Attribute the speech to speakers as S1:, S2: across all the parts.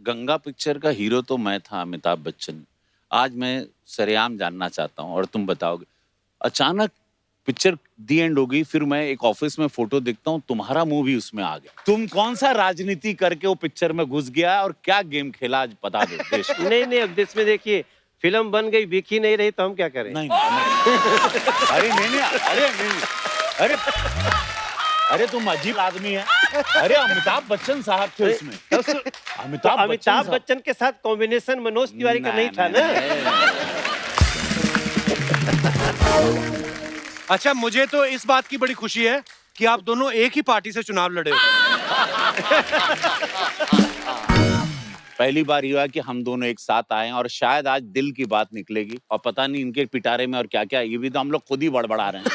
S1: Ganga picture का hero तो मैं था, अमिताभ बच्चन। आज मैं सरेआम जानना चाहता हूँ और तुम बताओगे। अचानक पिक्चर दी एंड हो गई, फिर मैं एक ऑफिस में फोटो देखता हूँ, तुम्हारा मुंह भी उसमें आ गया। तुम कौन सा राजनीति करके वो पिक्चर में घुस गया और क्या गेम खेला, आज बता दो देश को।
S2: नहीं नहीं, अब देश में देखिए फिल्म बन गई, बिक ही नहीं रही तो हम क्या करें?
S1: नहीं, अरे नहीं, अरे नहीं, अरे अरे तुम अजीब आदमी है। अरे अमिताभ बच्चन साहब थे उसमें।
S2: अमिताभ बच्चन के साथ कॉम्बिनेशन मनोज तिवारी का नहीं था ना।
S3: अच्छा, मुझे तो इस बात की बड़ी खुशी है कि आप दोनों एक ही पार्टी से चुनाव लड़े हो।
S1: पहली बार हुआ कि हम दोनों एक साथ आए और शायद आज दिल की बात निकलेगी। और पता नहीं इनके पिटारे में और क्या क्या, ये भी तो हम लोग खुद ही बड़बड़ा रहे हैं।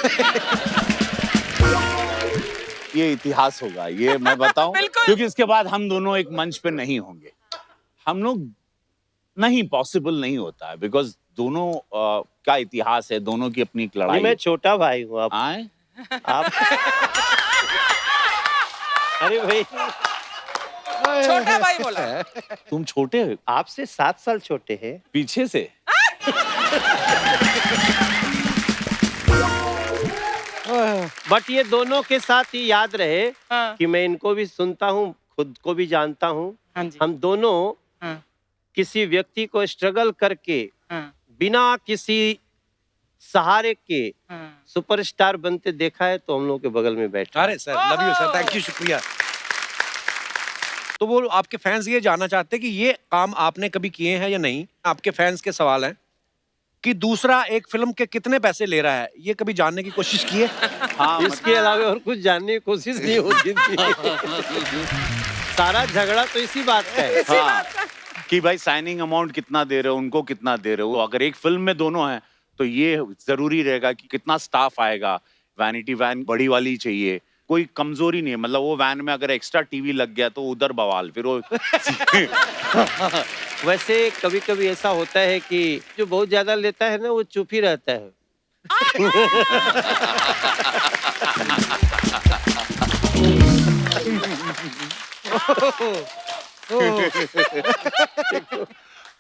S1: ये इतिहास होगा, ये मैं बताऊं, क्योंकि इसके बाद हम दोनों एक मंच पे नहीं होंगे। हम लोग नहीं, पॉसिबल नहीं होता है, बिकॉज दोनों का इतिहास है, दोनों की अपनी एक लड़ाई।
S2: मैं छोटा भाई हूँ, आप
S1: आए
S2: आप अरे भाई,
S4: छोटा भाई बोला।
S1: तुम छोटे हो,
S2: आपसे 7 साल छोटे हैं।
S1: पीछे से।
S2: बट ये दोनों के साथ ही याद रहे
S4: हाँ।
S2: कि मैं इनको भी सुनता हूँ, खुद को भी जानता हूँ।
S4: हाँ जी।
S2: हम दोनों
S4: हाँ।
S2: किसी व्यक्ति को स्ट्रगल करके
S4: हाँ।
S2: बिना किसी सहारे के
S4: हाँ।
S2: सुपरस्टार बनते देखा है, तो हम लोग के बगल में बैठे।
S3: अरे sir, love you sir, thank you, शुक्रिया। तो वो आपके फैंस ये जानना चाहते हैं कि ये काम आपने कभी किए हैं या नहीं। आपके फैंस के सवाल हैं कि दूसरा एक फिल्म के कितने पैसे ले रहा है, ये कभी जानने की कोशिश की है?
S1: हाँ,
S2: इसके अलावा और कुछ जानने की कोशिश नहीं होती थी। सारा झगड़ा तो इसी बात का है।
S1: हाँ, कि भाई साइनिंग अमाउंट कितना दे रहे हो, उनको कितना दे रहे हो। अगर एक फिल्म में दोनों हैं तो ये जरूरी रहेगा कि कितना स्टाफ आएगा। वैनिटी वैन बड़ी वाली चाहिए, कोई कमजोरी नहीं है। मतलब वो वैन में अगर एक्स्ट्रा टीवी लग गया तो उधर बवाल, फिर वो
S2: वैसे कभी कभी ऐसा होता है कि जो बहुत ज्यादा लेता है ना, वो चुप ही रहता है।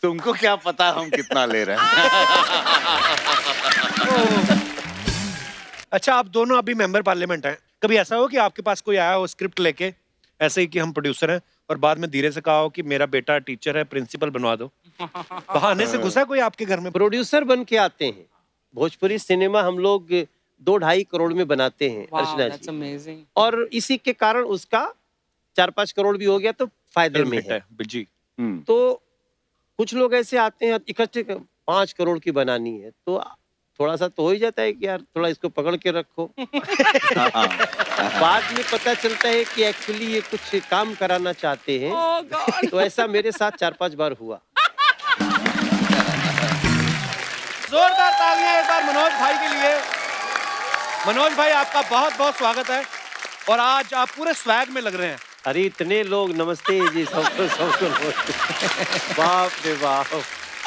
S1: तुमको क्या पता हम कितना ले रहे हैं।
S3: अच्छा, आप दोनों अभी मेंबर पार्लियामेंट हैं। कभी ऐसा हो कि आपके पास कोई आया हो स्क्रिप्ट लेके, ऐसे ही कि हम प्रोड्यूसर हैं, और बाद में धीरे से कहा हो कि मेरा बेटा टीचर है, प्रिंसिपल बनवा दो? बहाने से घुसा कोई आपके घर में?
S2: प्रोड्यूसर बन के आते हैं। भोजपुरी सिनेमा हम लोग 2-2.5 करोड़ में बनाते हैं अर्चना जी,
S4: अमेजिंग।
S2: और इसी के कारण उसका 4-5 करोड़ भी हो गया तो फायदे में है
S3: जी।
S2: तो कुछ लोग ऐसे आते हैं इकट्ठे 5 करोड़ की बनानी है, तो थोड़ा सा तो हो ही जाता है कि यार थोड़ा इसको पकड़ के रखो। बाद में पता चलता है कि एक्चुअली ये कुछ काम कराना चाहते हैं। तो ऐसा मेरे साथ 4-5 बार हुआ।
S3: जोरदार तालियां एक बार मनोज भाई के लिए। मनोज भाई, आपका बहुत बहुत स्वागत है, और आज आप पूरे स्वैग में लग रहे हैं।
S2: अरे इतने लोग, नमस्ते जी, सबको बाप रे बाप,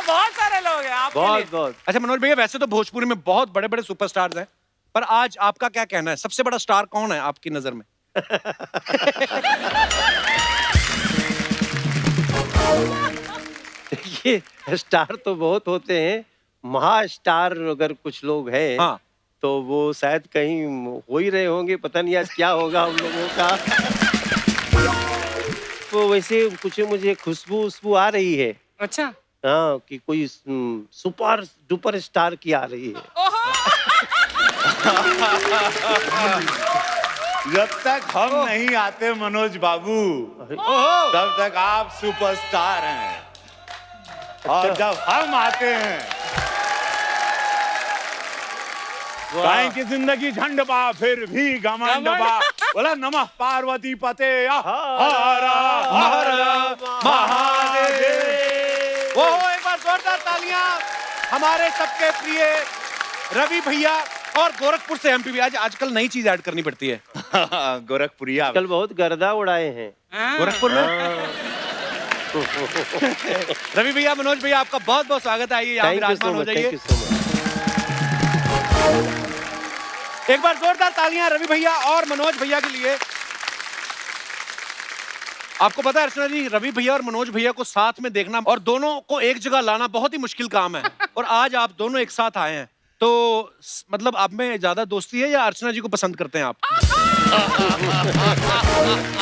S4: बहुत सारे लोग हैं आपके लिए।
S2: बहुत।
S3: अच्छा मनोज भैया, वैसे तो भोजपुरी में बहुत बड़े बड़े सुपरस्टार्स हैं, पर आज आपका क्या कहना है, सबसे बड़ा स्टार कौन है आपकी नजर में?
S2: देखिए, स्टार तो बहुत होते हैं, महास्टार अगर कुछ लोग हैं,
S3: हाँ।
S2: तो वो शायद कहीं हो ही रहे होंगे, पता नहीं आज क्या होगा हम लोगों का। तो वैसे कुछ मुझे खुशबू आ रही है।
S4: अच्छा।
S2: हाँ, कि कोई सुपर डुपर स्टार की आ रही है।
S1: जब तक हम नहीं आते मनोज बाबू, तब तक आप सुपरस्टार हैं, और जब हम आते हैं, काहे की जिंदगी झंड बा फिर भी घमंड बा। बोला नमः पार्वती पते हर हर महादेव।
S3: वो एक बार जोरदार तालियां हमारे सबके प्रिय रवि भैया, और गोरखपुर से एमपी भी। आजकल नई चीज ऐड करनी पड़ती है।
S1: गोरखपुरिया
S2: कल बहुत गर्दा उड़ाए हैं
S3: गोरखपुर में। रवि भैया, मनोज भैया, आपका बहुत बहुत स्वागत है। आइए यहाँ विराजमान हो जाइए। एक बार जोरदार तालियां रवि भैया और मनोज भैया के लिए। आपको पता है अर्चना जी, रवि भैया और मनोज भैया को साथ में देखना और दोनों को एक जगह लाना बहुत ही मुश्किल काम है। और आज आप दोनों एक साथ आए हैं, तो मतलब आप में ज्यादा दोस्ती है या अर्चना जी को पसंद करते हैं आप?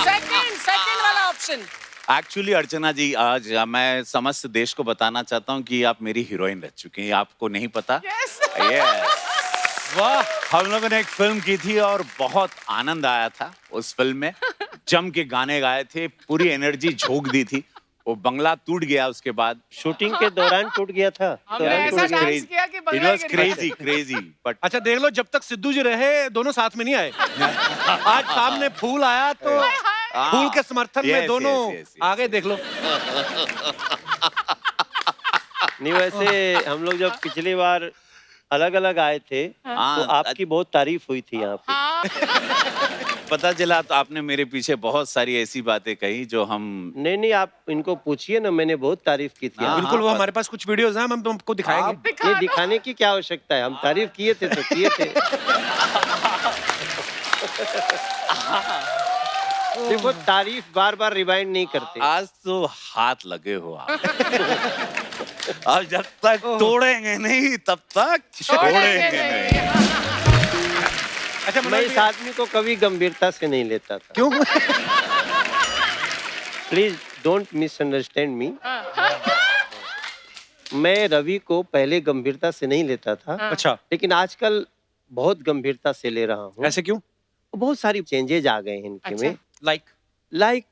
S4: सेकंड वाला ऑप्शन।
S1: एक्चुअली अर्चना जी, आज मैं समस्त देश को बताना चाहता हूँ कि आप मेरी हीरोइन रह चुकी हैं, आपको नहीं पता।
S4: Yes.
S1: Yes. वाह, हम लोगों ने एक फिल्म की थी और बहुत आनंद आया था उस फिल्म में। जम के गाने गाए थे, पूरी एनर्जी झोंक दी थी। वो बंगला टूट गया उसके बाद।
S2: शूटिंग के दौरान टूट गया था।
S4: हमने
S2: दौरान
S4: ऐसा
S2: टूट गया।
S4: डांस किया कि
S1: It
S4: बंगला
S1: was
S4: गिर गया।
S1: crazy, crazy. But
S3: अच्छा देख लो, जब तक सिद्धू जी रहे दोनों साथ में नहीं आए। आज सामने फूल आया तो फूल के समर्थन में
S1: Yes,
S3: दोनों
S1: yes, yes, yes.
S3: आगे देख लो।
S2: नहीं, वैसे हम लोग जब पिछली बार अलग अलग आए थे तो
S1: हाँ,
S2: आपकी बहुत तारीफ हुई थी यहाँ पे।
S1: पता चला तो आपने मेरे पीछे बहुत सारी ऐसी बातें कही जो हम
S2: नहीं, आप इनको पूछिए ना, मैंने बहुत तारीफ की थी।
S1: हाँ,
S3: बिल्कुल, वो
S1: पर-
S3: हमारे पास कुछ वीडियोस हैं, हम तुमको दिखाएंगे।
S2: ये दिखाने की क्या आवश्यकता है, हम तारीफ किए थे तो किए थे। देखो, तारीफ बार बार रिवाइंड नहीं करते।
S1: आज तो हाथ लगे हो आप। अब जब तक तोड़ेंगे नहीं तब तक छोड़ेंगे नहीं।
S3: अच्छा
S2: मैं
S3: मनोज
S2: इस
S3: जी,
S2: आदमी को कभी गंभीरता से नहीं लेता था।
S3: क्यों?
S2: प्लीज डोंट मिसअंडरस्टैंड मी। मैं रवि को पहले गंभीरता से नहीं लेता था,
S3: अच्छा,
S2: लेकिन आजकल बहुत गंभीरता से ले रहा हूँ।
S3: ऐसे क्यों?
S2: बहुत सारी चेंजेज आ गए हैं इनके
S4: अच्छा।
S2: में।
S3: लाइक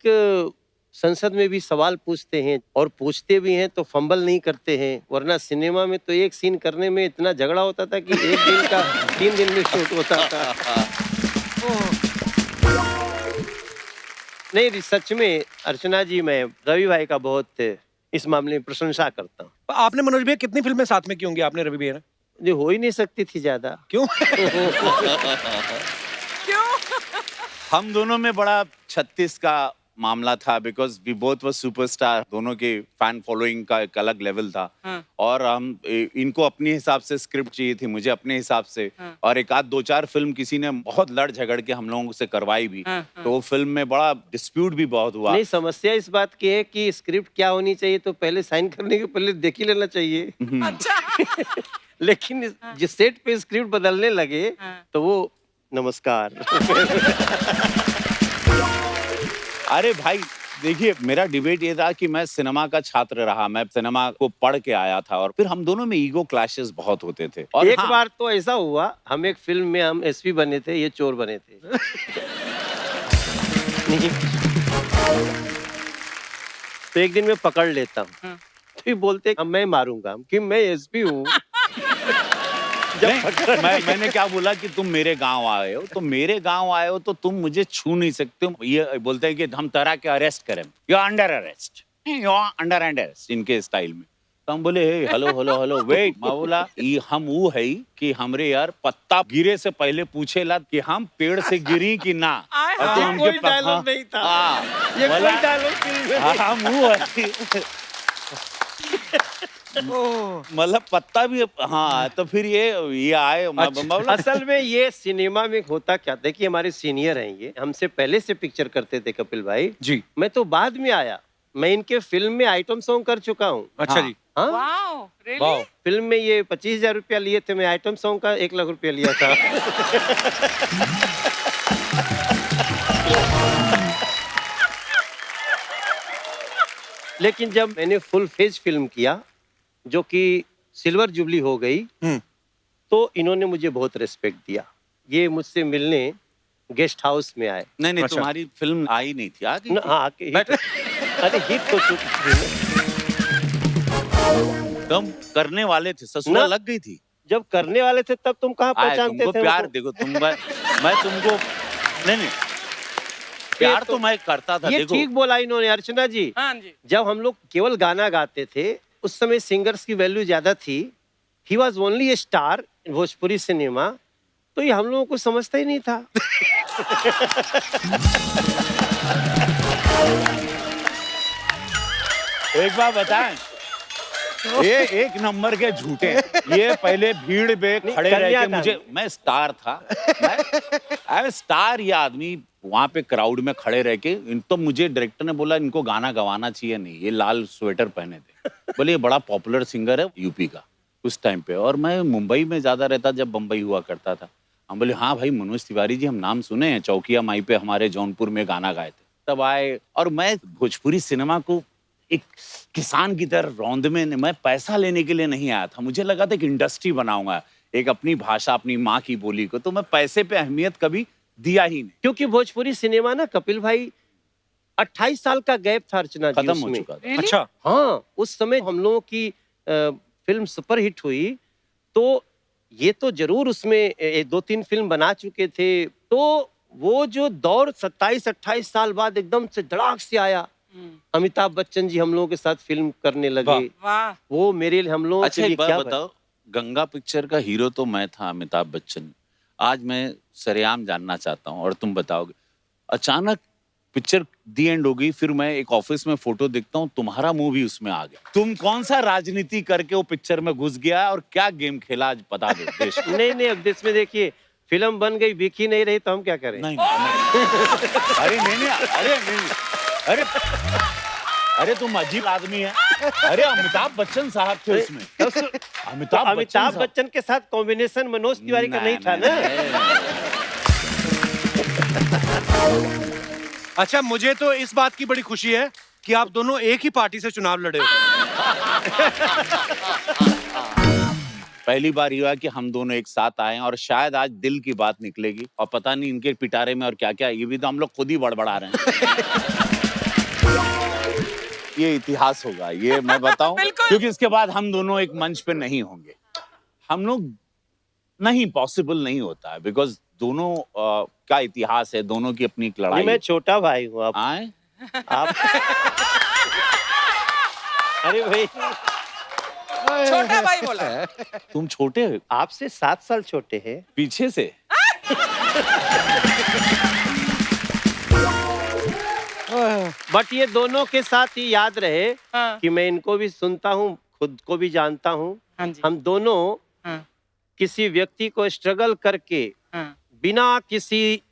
S2: संसद में भी सवाल पूछते हैं और पूछते भी हैं तो फंबल नहीं करते हैं, वरना सिनेमा में तो एक सीन करने में इतना झगड़ा होता था कि एक दिन का 3 दिन में शूट होता था। नहीं, सच में अर्चना जी, मैं रवि भाई का बहुत इस मामले में प्रशंसा करता हूँ।
S3: आपने मनोज भैया कितनी फिल्में साथ में की होंगी आपने रवि भैया ने?
S2: जो हो ही नहीं सकती थी ज्यादा।
S3: क्यों?
S4: क्यों?
S1: हम दोनों में बड़ा 36 का मामला था, because we both were superstar. दोनों के फैन फॉलोइंग का एक अलग लेवल था।
S4: हाँ।
S1: और हम इनको अपने हिसाब से स्क्रिप्ट चाहिए थी, मुझे अपने हिसाब से।
S4: हाँ।
S1: और एक आध 2-4 फिल्म किसी ने बहुत लड़ झगड़ के हम लोगों से करवाई भी।
S4: हाँ, हाँ।
S1: तो वो फिल्म में बड़ा डिस्प्यूट भी बहुत हुआ।
S2: नहीं, समस्या इस बात की है कि स्क्रिप्ट क्या होनी चाहिए तो पहले साइन करने के पहले देख ही लेना चाहिए।
S4: अच्छा।
S2: लेकिन जिस सेट पे स्क्रिप्ट बदलने लगे
S4: हाँ।
S2: तो वो नमस्कार।
S1: अरे भाई देखिए, मेरा डिबेट ये था कि मैं सिनेमा का छात्र रहा, मैं सिनेमा को पढ़ के आया था और फिर हम दोनों में ईगो क्लैशेस बहुत होते थे। और
S2: एक
S1: हाँ,
S2: बार तो ऐसा हुआ, हम एक फिल्म में हम एसपी बने थे, ये चोर बने थे। नहीं। तो एक दिन मैं पकड़ लेता हूँ,
S4: हाँ।
S2: तो ये बोलते अब मैं मारूंगा कि मैं एसपी हूँ।
S1: नहीं, मैंने क्या बोला कि तुम मेरे गांव आए हो, तो मेरे गांव आए हो तो तुम मुझे छू नहीं सकते हो। ये बोलते हैं कि हम तरह के अरेस्ट करें, you are under arrest, you are under arrest, इनके स्टाइल में। तो हम बोले hey hello hello hello wait. मैं बोला ये हम वो है कि हमरे यार पत्ता गिरे से पहले पूछेला कि हम पेड़ से गिरी कि ना।
S4: आय
S1: और
S4: हाय।
S1: तो
S2: ये
S1: हमके
S2: कोई डायलॉग नहीं था।
S1: हाँ,
S2: ये
S1: बोला,
S2: कोई डायलॉग फिल्म में नहीं।
S1: हम वो है मतलब पत्ता भी। हाँ, तो फिर ये आए। बोला,
S2: असल में ये सिनेमा में होता क्या, देखिए हमारे सीनियर हैं, ये हमसे पहले से पिक्चर करते थे कपिल भाई
S3: जी।
S2: मैं तो बाद में आया। मैं इनके फिल्म में आइटम सॉन्ग कर चुका हूँ।
S3: अच्छा
S1: हाँ।
S3: जी।
S2: हाँ,
S4: वाओ,
S3: वाह।
S4: रियली?
S2: फिल्म में ये 25,000 रुपया लिए थे, मैं आइटम सॉन्ग का 1 लाख रुपया लिया था। लेकिन जब मैंने फुल फेज फिल्म किया, जो कि सिल्वर जुबली हो गई, तो इन्होंने मुझे बहुत रिस्पेक्ट दिया। ये मुझसे मिलने गेस्ट हाउस में आए।
S1: नहीं नहीं,
S3: अच्छा।
S1: तुम्हारी फिल्म आई नहीं थी, आ गई
S2: न,
S1: थी।
S2: हाँ, आके अरे हिट तो चुकी थी।
S1: तुम करने वाले थे, ससुरा
S2: ना।
S1: लग गई थी।
S2: जब करने वाले थे तब तुम कहाँ
S1: आए,
S2: पहचानते
S1: तुमको
S2: थे
S1: प्यार
S2: उनको?
S1: देखो, मैं तुमको नहीं प्यार तो मैं करता था।
S2: ये
S1: देखो
S2: ठीक बोला इन्होंने अर्चना जी।
S4: हाँ जी।
S2: जब हम लोग केवल गाना गाते थे, उस समय सिंगर्स की वैल्यू ज्यादा थी। He was only A star in Bhojpuri cinema, तो ये हम लोगों को समझता ही नहीं था।
S1: एक बार बताएं, ये 1 नंबर के झूठे। ये पहले भीड़ में
S2: नहीं,
S1: खड़े रह के
S2: कन्यादान।
S1: मैं स्टार था। मैं स्टार। ये आदमी वहां पे क्राउड में खड़े रह के तो मुझे डायरेक्टर ने बोला इनको गाना गवाना चाहिए नहीं, ये लाल स्वेटर पहने थे। बोले ये बड़ा पॉपुलर सिंगर है यूपी का उस टाइम पे, और मैं मुंबई में ज्यादा रहता जब बम्बई हुआ करता था। हम बोले हाँ भाई मनोज तिवारी जी हम नाम सुने हैं, चौकिया माई पे हमारे जौनपुर में गाना गाए थे। तब आए और मैं भोजपुरी सिनेमा को एक किसान की तरह रौंद में, मैं पैसा लेने के लिए नहीं आया था। मुझे लगा था कि इंडस्ट्री बनाऊंगा, एक अपनी भाषा अपनी माँ की बोली को, तो मैं पैसे पे अहमियत कभी दिया ही नहीं।
S2: क्योंकि भोजपुरी सिनेमा ना कपिल भाई 28 साल का गैप था अर्चना जी
S1: खत्म हो
S2: उसमें।
S1: चुका था।
S4: Really?
S3: अच्छा,
S2: हाँ, उस समय हम लोगों की फिल्म सुपर हिट हुई, तो ये तो जरूर उसमें 2-3 फिल्म बना चुके थे, तो वो जो दौर 27-28 साल बाद एकदम से धड़ाक से आया। अमिताभ बच्चन जी हम लोगों के साथ फिल्म करने लगे।
S4: वाह
S2: वो मेरे लिए हम लोगों
S1: अच्छा
S2: के लिए
S1: एक बात
S2: क्या
S1: बताओ, गंगा पिक्चर का हीरो तो मैं था अमिताभ बच्चन, आज मैं सरेआम जानना चाहता हूँ और तुम बताओगे। अचानक पिक्चर दी एंड हो गई, फिर मैं एक ऑफिस में फोटो देखता हूँ, तुम्हारा मुंह भी उसमें आ गया। तुम कौन सा राजनीति करके वो पिक्चर में घुस गया और क्या गेम खेला आज बता दो देश को।
S2: नहीं अब देश में देखिए फिल्म बन गई, बिकी नहीं रही तो हम क्या करें?
S1: नहीं, अरे नहीं, अरे नहीं, अरे अरे तुम अजीब आदमी है। अरे अमिताभ बच्चन साहब थे उसमें।
S2: अमिताभ बच्चन के साथ कॉम्बिनेशन मनोज तिवारी का नहीं था ना।
S3: अच्छा मुझे तो इस बात की बड़ी खुशी है कि आप दोनों एक ही पार्टी से चुनाव लड़े हो।
S1: पहली बार हुआ कि हम दोनों एक साथ आए और शायद आज दिल की बात निकलेगी, और पता नहीं इनके पिटारे में और क्या क्या, ये भी तो हम लोग खुद ही बड़बड़ा रहे हैं। ये इतिहास होगा, ये मैं बताऊं,
S4: बिल्कुल।
S1: क्योंकि इसके बाद हम दोनों एक मंच पे नहीं होंगे। हम लोग नहीं, पॉसिबल नहीं होता है, बिकॉज दोनों का इतिहास है, दोनों की अपनी एक लड़ाई
S2: मैं
S1: है।
S2: छोटा भाई हूँ आप
S1: आए
S2: अरे भाई
S4: छोटा भाई बोला।
S1: तुम छोटे हो,
S2: आपसे 7 साल छोटे हैं।
S1: पीछे से।
S2: बट ये दोनों के साथ ही याद रहे
S4: हाँ।
S2: कि मैं इनको भी सुनता हूँ, खुद को भी जानता हूँ।
S4: हाँ जी।
S2: हम दोनों
S4: हाँ,
S2: किसी व्यक्ति को स्ट्रगल करके
S4: हाँ,
S2: बिना किसी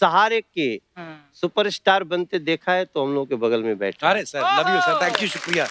S2: सहारे के
S4: हाँ।
S2: सुपरस्टार बनते देखा है, तो हम लोग के बगल में बैठा।
S3: अरे sir love you sir, thank you, शुक्रिया।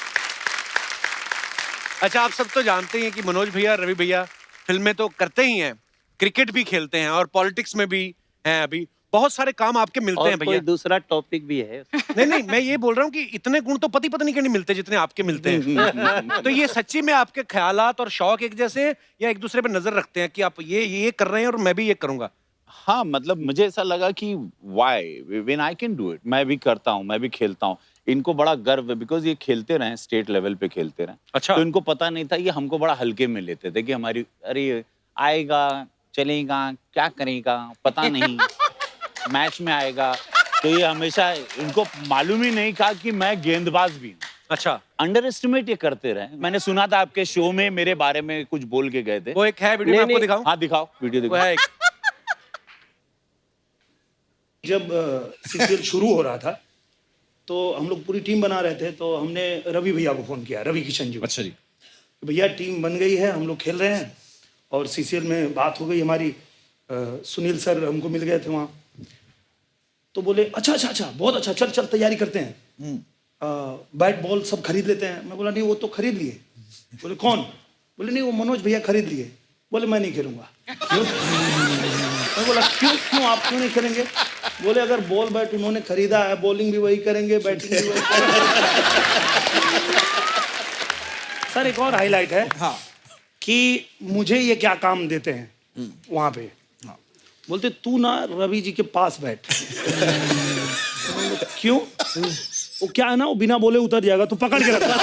S3: अच्छा आप सब तो जानते ही हैं कि मनोज भैया रवि भैया फिल्में तो करते ही हैं, क्रिकेट भी खेलते हैं और पॉलिटिक्स में भी हैं, अभी बहुत सारे काम आपके मिलते
S2: और
S3: हैं
S2: कोई
S3: भैया।
S2: दूसरा टॉपिक भी है।
S3: नहीं मैं ये बोल रहा हूँ कि इतने गुण तो पति पत्नी के नहीं मिलते जितने आपके मिलते हैं। तो ये सच्ची में आपके ख्यालात और शौक एक जैसे हैं या एक दूसरे पे नजर रखते हैं कि आप ये कर रहे हैं और मैं भी ये करूंगा?
S1: हाँ, मतलब मुझे ऐसा लगा कि why when I can do it, मैं भी करता हूँ, मैं भी खेलता हूँ। इनको बड़ा गर्व है बिकॉज ये खेलते रहे, स्टेट लेवल पे खेलते रहे।
S3: अच्छा।
S1: तो इनको पता नहीं था, ये हमको बड़ा हल्के में लेते थे कि हमारी अरे आएगा चलेगा क्या करेगा पता नहीं, मैच में आएगा। तो ये हमेशा, इनको मालूम ही नहीं था कि मैं गेंदबाज भी हूँ।
S3: अच्छा
S1: अंडर एस्टिमेट ये करते रहे। मैंने सुना था आपके शो में मेरे बारे में कुछ बोल के गए थे।
S3: वो एक है वीडियो, मैं आपको दिखाऊं?
S1: हाँ दिखाओ, वीडियो
S3: वो
S1: दिखाओ।
S3: है एक।
S5: जब सीरियल शुरू हो रहा था तो हम लोग पूरी टीम बना रहे थे, तो हमने रवि भैया को फ़ोन किया, रवि किशन जी को।
S3: अच्छा जी।
S5: कि भैया टीम बन गई है, हम लोग खेल रहे हैं और सीसीएल में बात हो गई हमारी। सुनील सर हमको मिल गए थे वहाँ, तो बोले अच्छा बहुत अच्छा, चल तैयारी करते हैं, बैट बॉल सब खरीद लेते हैं। मैं बोला नहीं वो तो खरीद लिए। बोले कौन? बोले नहीं वो मनोज भैया खरीद लिए। बोले मैं नहीं खेलूंगा। क्यों? मैं बोला क्यों आप क्यों नहीं खेलेंगे? बोले अगर बॉल बैट उन्होंने खरीदा है, बॉलिंग भी वही करेंगे, बैटिंग भी वही करेंगे। सर एक और हाईलाइट है कि मुझे ये क्या काम देते हैं वहां पे, बोलते तू ना रवि जी के पास बैठ। क्यों? वो क्या है ना, वो बिना बोले उतर जाएगा तो पकड़ के रखता।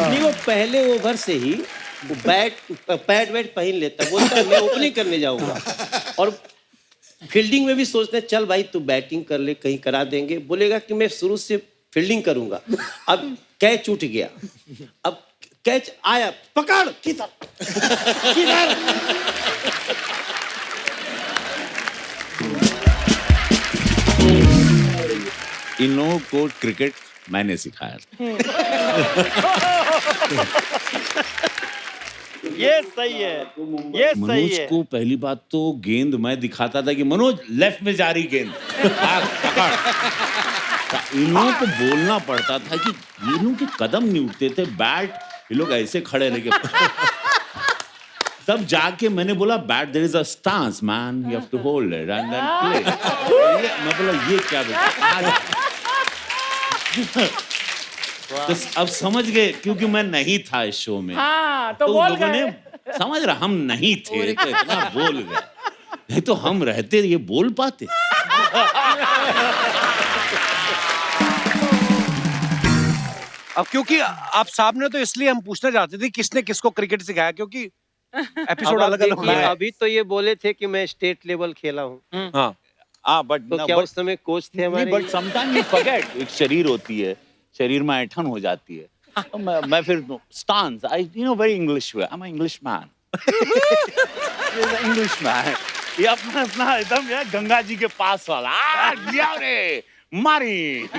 S2: नहीं वो पहले ओवर से ही वो पैड वैट पहन लेता, बोलता मैं ओपनिंग करने जाऊंगा। और फील्डिंग में भी सोचते हैं चल भाई तू बैटिंग कर ले, कहीं करा देंगे। बोलेगा कि मैं शुरू से फील्डिंग करूंगा। अब कैच उठ गया, अब कैच आया, पकड़ किधर।
S1: इन लोगों को क्रिकेट मैंने सिखाया था।
S6: ये सही है, ये सही
S1: मनोज
S6: है।
S1: को पहली बात तो गेंद मैं दिखाता था कि मनोज लेफ्ट में जा रही गेंद, भाग, पकड़। इन लोगों को बोलना पड़ता था कि ये लोगों के कदम नहीं उठते थे, बैट ये लोग ऐसे खड़े रह गए। तब जाके मैंने बोला bat there is a stance man, you have to hold it and then play. मैं बोला ये क्या तो अब समझ गए क्योंकि मैं नहीं था इस शो में।
S4: हाँ, तो
S1: तो
S4: बोल
S1: लोगों
S4: गए।
S1: ने समझ रहा हम नहीं थे तो इतना बोल गए, नहीं तो हम रहते ये बोल पाते।
S3: अब क्योंकि आप सामने तो इसलिए हम पूछना चाहते थे किसने किसको क्रिकेट सिखाया, क्योंकि एपिसोड
S2: अब आप
S3: अलग अलग
S2: देखिए,
S3: हुए हैं।
S2: अभी तो ये बोले थे कि मैं स्टेट लेवल खेला हूँ,
S3: हाँ
S1: बट
S2: तो क्या उस समय कोच थे हमारे?
S1: बट समटाइम यू फॉरगेट, एक शरीर होती है, शरीर में ऐठन हो जाती है। तो मैं फिर stance, I you know very English way, I am English man, English man. ये अपना अपना एकदम यार गंगा जी के पास वाला लिया रे मारी।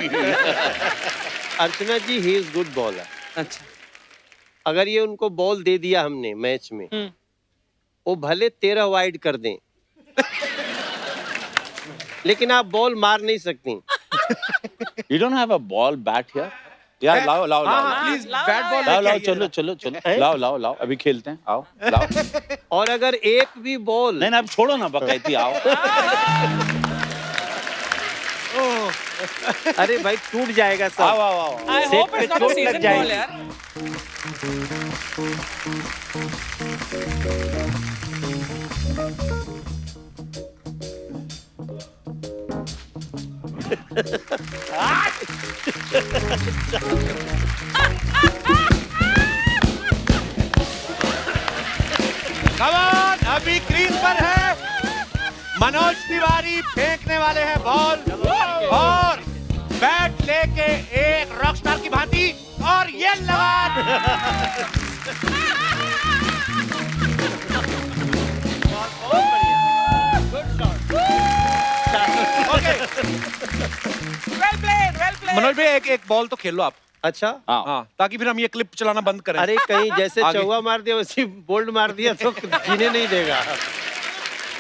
S2: अर्चना जी ही इज गुड बॉलर।
S6: अच्छा,
S2: अगर ये उनको बॉल दे दिया हमने मैच में, वो भले 13 वाइड कर दें, लेकिन आप बॉल मार नहीं सकती।
S1: You don't have a ball bat here? यार लाओ लाओ लाओ
S3: प्लीज
S4: लाओ,
S3: बैट बॉल
S1: लाओ लाओ, चलो चलो चलो, लाओ लाओ लाओ, अभी खेलते हैं, आओ लाओ।
S2: और अगर एक भी बॉल
S1: नहीं अब छोड़ो ना बकैती, आओ।
S2: अरे भाई टूट जाएगा
S1: आओ
S2: सब।
S1: आओ आओ।
S4: आई
S2: सेट
S4: होप
S2: पे
S4: इट्स नॉट
S2: चोट
S4: अ
S2: लग
S4: सीजन
S2: जाएगी।
S4: बॉल यार।
S3: कमान अभी क्रीज पर है, मनोज तिवारी फेंकने वाले हैं बॉल और बैट लेके एक रॉकस्टार की भांति, और ये लगा। Okay
S4: well played.
S3: मनोज भाई एक बॉल तो खेल लो आप।
S2: अच्छा,
S3: हाँ, ताकि फिर हम ये क्लिप चलाना बंद करें।
S2: अरे कहीं जैसे
S3: आगे।
S2: चौवा मार दिया वैसे बोल्ड मार दिया तो जीने नहीं देगा।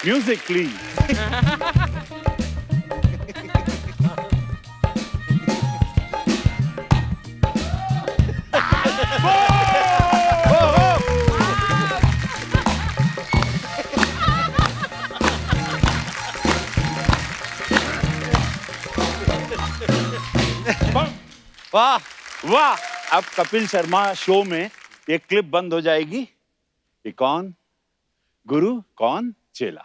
S1: Music please.
S3: वाह,
S1: वाह, अब कपिल शर्मा शो में ये क्लिप बंद हो जाएगी। ये कौन गुरु कौन चेला।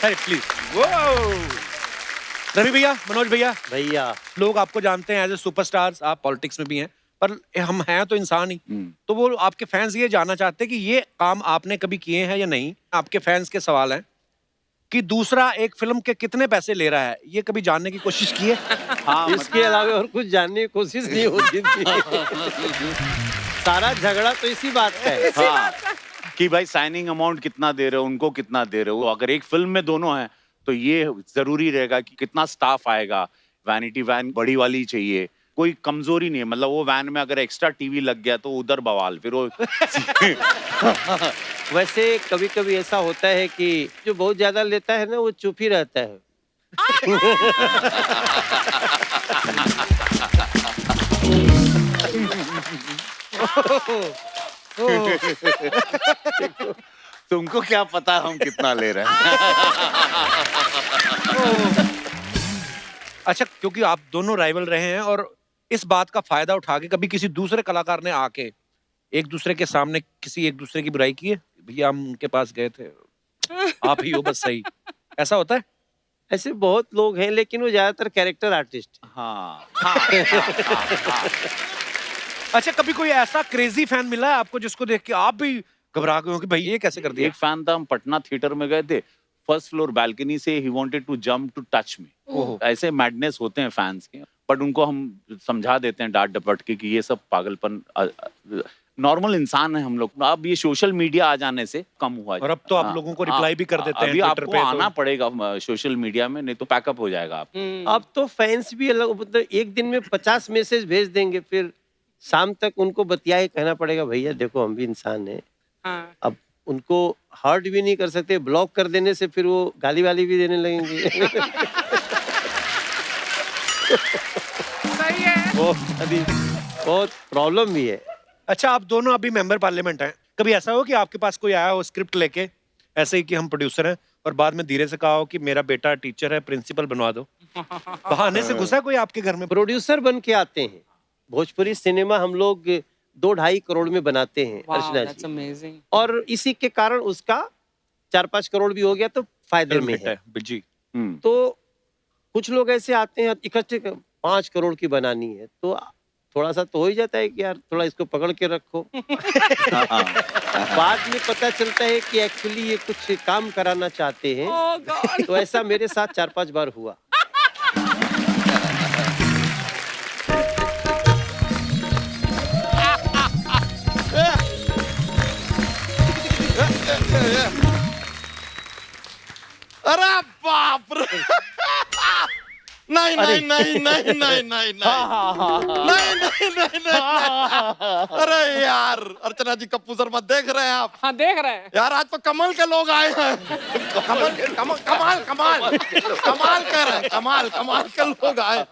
S3: अरे प्लीज। रवि भैया, मनोज भैया,
S2: भैया
S3: लोग आपको जानते हैं एज ए सुपरस्टार्स, आप पॉलिटिक्स में भी हैं, पर हम हैं तो इंसान ही।
S1: हम्म।
S3: तो वो आपके फैंस ये जानना चाहते हैं कि ये काम आपने कभी किए हैं या नहीं। आपके फैंस के सवाल हैं कि दूसरा एक फिल्म के कितने पैसे ले रहा है, ये कभी जानने की कोशिश की है?
S1: हाँ
S2: इसके अलावा और कुछ जानने की कोशिश नहीं होती थी। सारा झगड़ा तो इसी बात का है।
S1: हाँ, कि भाई साइनिंग अमाउंट कितना दे रहे हो, उनको कितना दे रहे हो। अगर एक फिल्म में दोनों हैं तो ये जरूरी रहेगा कि कितना स्टाफ आएगा। वैनिटी वैन बड़ी वाली चाहिए, कोई कमजोरी नहीं है। मतलब वो वैन में अगर एक्स्ट्रा टीवी लग गया तो उधर बवाल, फिर वो
S2: वैसे कभी कभी ऐसा होता है कि जो बहुत ज्यादा लेता है ना वो चुप ही रहता है।
S1: तुमको क्या पता हम कितना ले रहे हैं।
S3: अच्छा, क्योंकि आप दोनों राइवल रहे हैं और इस बात का फायदा उठा के कभी किसी दूसरे कलाकार ने आके एक दूसरे के सामने किसी एक दूसरे की बुराई की है? भैया हम उनके पास गए थे, आप ही हो बस सही, ऐसा होता है?
S2: ऐसे बहुत लोग हैं लेकिन वो ज्यादातर कैरेक्टर आर्टिस्ट।
S1: हाँ,
S3: अच्छा, कभी कोई ऐसा क्रेजी फैन मिला है आपको जिसको देख के आप भी घबरा गए हो कि भाई ये कैसे कर दिया?
S1: एक फैन था, हम पटना थिएटर में गए थे, फर्स्ट फ्लोर बालकनी से ही wanted to jump to touch me. ऐसे मैडनेस होते हैं फैंस के, बट उनको हम समझा देते हैं डांट डपट के कि ये सब पागलपन, नॉर्मल इंसान है हम लोग। अब ये सोशल मीडिया आ जाने से कम हुआ है।
S3: और अब तो आप लोगों को रिप्लाई भी कर देते हैं
S1: अभी
S3: ट्विटर
S1: आपको
S3: पे,
S1: आना
S3: तो
S1: पड़ेगा सोशल मीडिया में, नहीं तो पैकअप हो जाएगा आप।
S2: अब तो फैंस भी अलग, मतलब एक दिन में 50 मैसेज भेज देंगे, फिर शाम तक उनको बतिया के कहना पड़ेगा, भैया देखो हम भी इंसान हैं,
S4: हाँ
S2: अब उनको हर्ट भी नहीं कर सकते, ब्लॉक कर देने से फिर वो गाली वाली भी देने लगेंगे।
S4: सही है।
S2: बहुत प्रॉब्लम भी है।
S3: अच्छा, आप दोनों अभी मेंबर पार्लियामेंट हैं, कभी ऐसा हो कि आपके पास कोई आया हो स्क्रिप्ट लेके, ऐसे ही कि हम प्रोड्यूसर हैं, और बाद में धीरे से कहा हो कि मेरा बेटा टीचर है, प्रिंसिपल बनवा दो? बहाने से घुसा कोई आपके घर में?
S2: प्रोड्यूसर बन के आते हैं। भोजपुरी सिनेमा हम लोग 2-2.5 करोड़ में बनाते हैं
S4: Wow,
S2: Archana
S4: that's
S2: ji,
S4: amazing.
S2: और इसी के कारण उसका 4-5 करोड़ भी हो गया तो फायदे में है।
S3: जी।
S2: तो कुछ लोग ऐसे आते हैं इकट्ठे 5 करोड़ की बनानी है, तो थोड़ा सा तो हो ही जाता है कि यार थोड़ा इसको पकड़ के रखो। बाद में पता चलता है कि एक्चुअली ये कुछ काम कराना चाहते हैं।
S4: Oh God.
S2: तो ऐसा मेरे साथ 4-5 बार हुआ।
S7: अरे बाप रे! नहीं नहीं नहीं नहीं नहीं नहीं नहीं नहीं नहीं नहीं। अरे यार, अर्चना जी, कप्पू शर्मा देख रहे हैं आप?
S4: हाँ देख रहे हैं।
S7: यार आज तो कमल के लोग आए हैं। कमल कमाल कमाल कमाल कर रहे हैं, कमाल कमाल के लोग आए।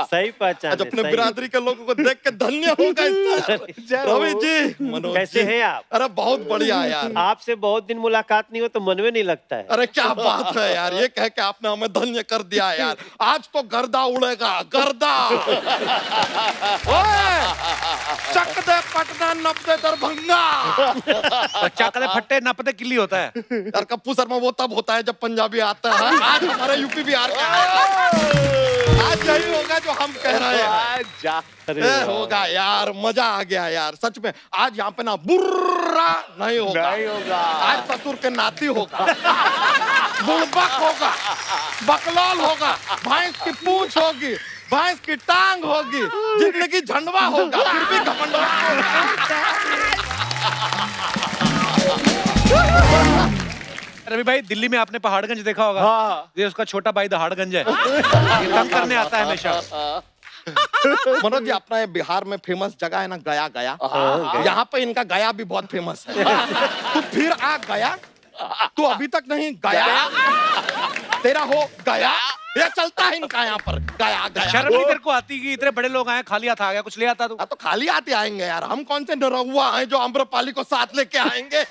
S2: सही पहचान
S7: आज
S2: है,
S7: अपने
S2: सही।
S7: बिरादरी के लोगों को देख के धन्य होगा इस रवि जी, मनोज
S2: कैसे
S7: जी।
S2: हैं आप?
S7: अरे बहुत बढ़िया यार।
S2: आपसे बहुत दिन मुलाकात नहीं हो तो मन में नहीं लगता है।
S7: अरे क्या बात है यार, ये कह के आपने हमें धन्य कर दिया यार। आज तो गर्दा उड़ेगा, गर्दा। ओए, चक दे पटना, नप दे दरभंगा।
S3: बच्चा कदे फट्टे नपते किल्ली होता है।
S7: यार कप्पू शर्मा वो तब होता है जब पंजाबी आता है। आज हमारे यूपी बिहार का है। आज यही होगा जो हम कह रहे हैं। होगा यार, मजा आ गया यार सच में। आज यहाँ पे ना बुर्रा नहीं होगा, आज ससुर के नाती होगा, बुड़बक होगा, बकलौल होगा, भैंस की पूंछ होगी, भैंस की टांग होगी, जिंदगी झंडवा होगा, फिर भी घमंड
S3: रवि भाई, दिल्ली में आपने पहाड़गंज देखा होगा। हाँ। ये उसका छोटा भाई दहाड़गंज है। ये तंग करने आता है हमेशा।
S7: मनोज जी, अपना ये बिहार में फेमस जगह है ना, गया गया। यहाँ पे इनका गया भी बहुत फेमस है। तू फिर आ गया, तू अभी तक नहीं गया, तेरा हो गया। ये चलता है इनका यहाँ पर, गया गया।
S3: शर्म नहीं तेरे को आती कि इतने बड़े लोग आए, खाली हाथ आ गया, कुछ ले आता तू?
S7: तो खाली आते आएंगे यार, हम कौन से निरहुआ हैं जो आम्रपाली को साथ लेके आएंगे।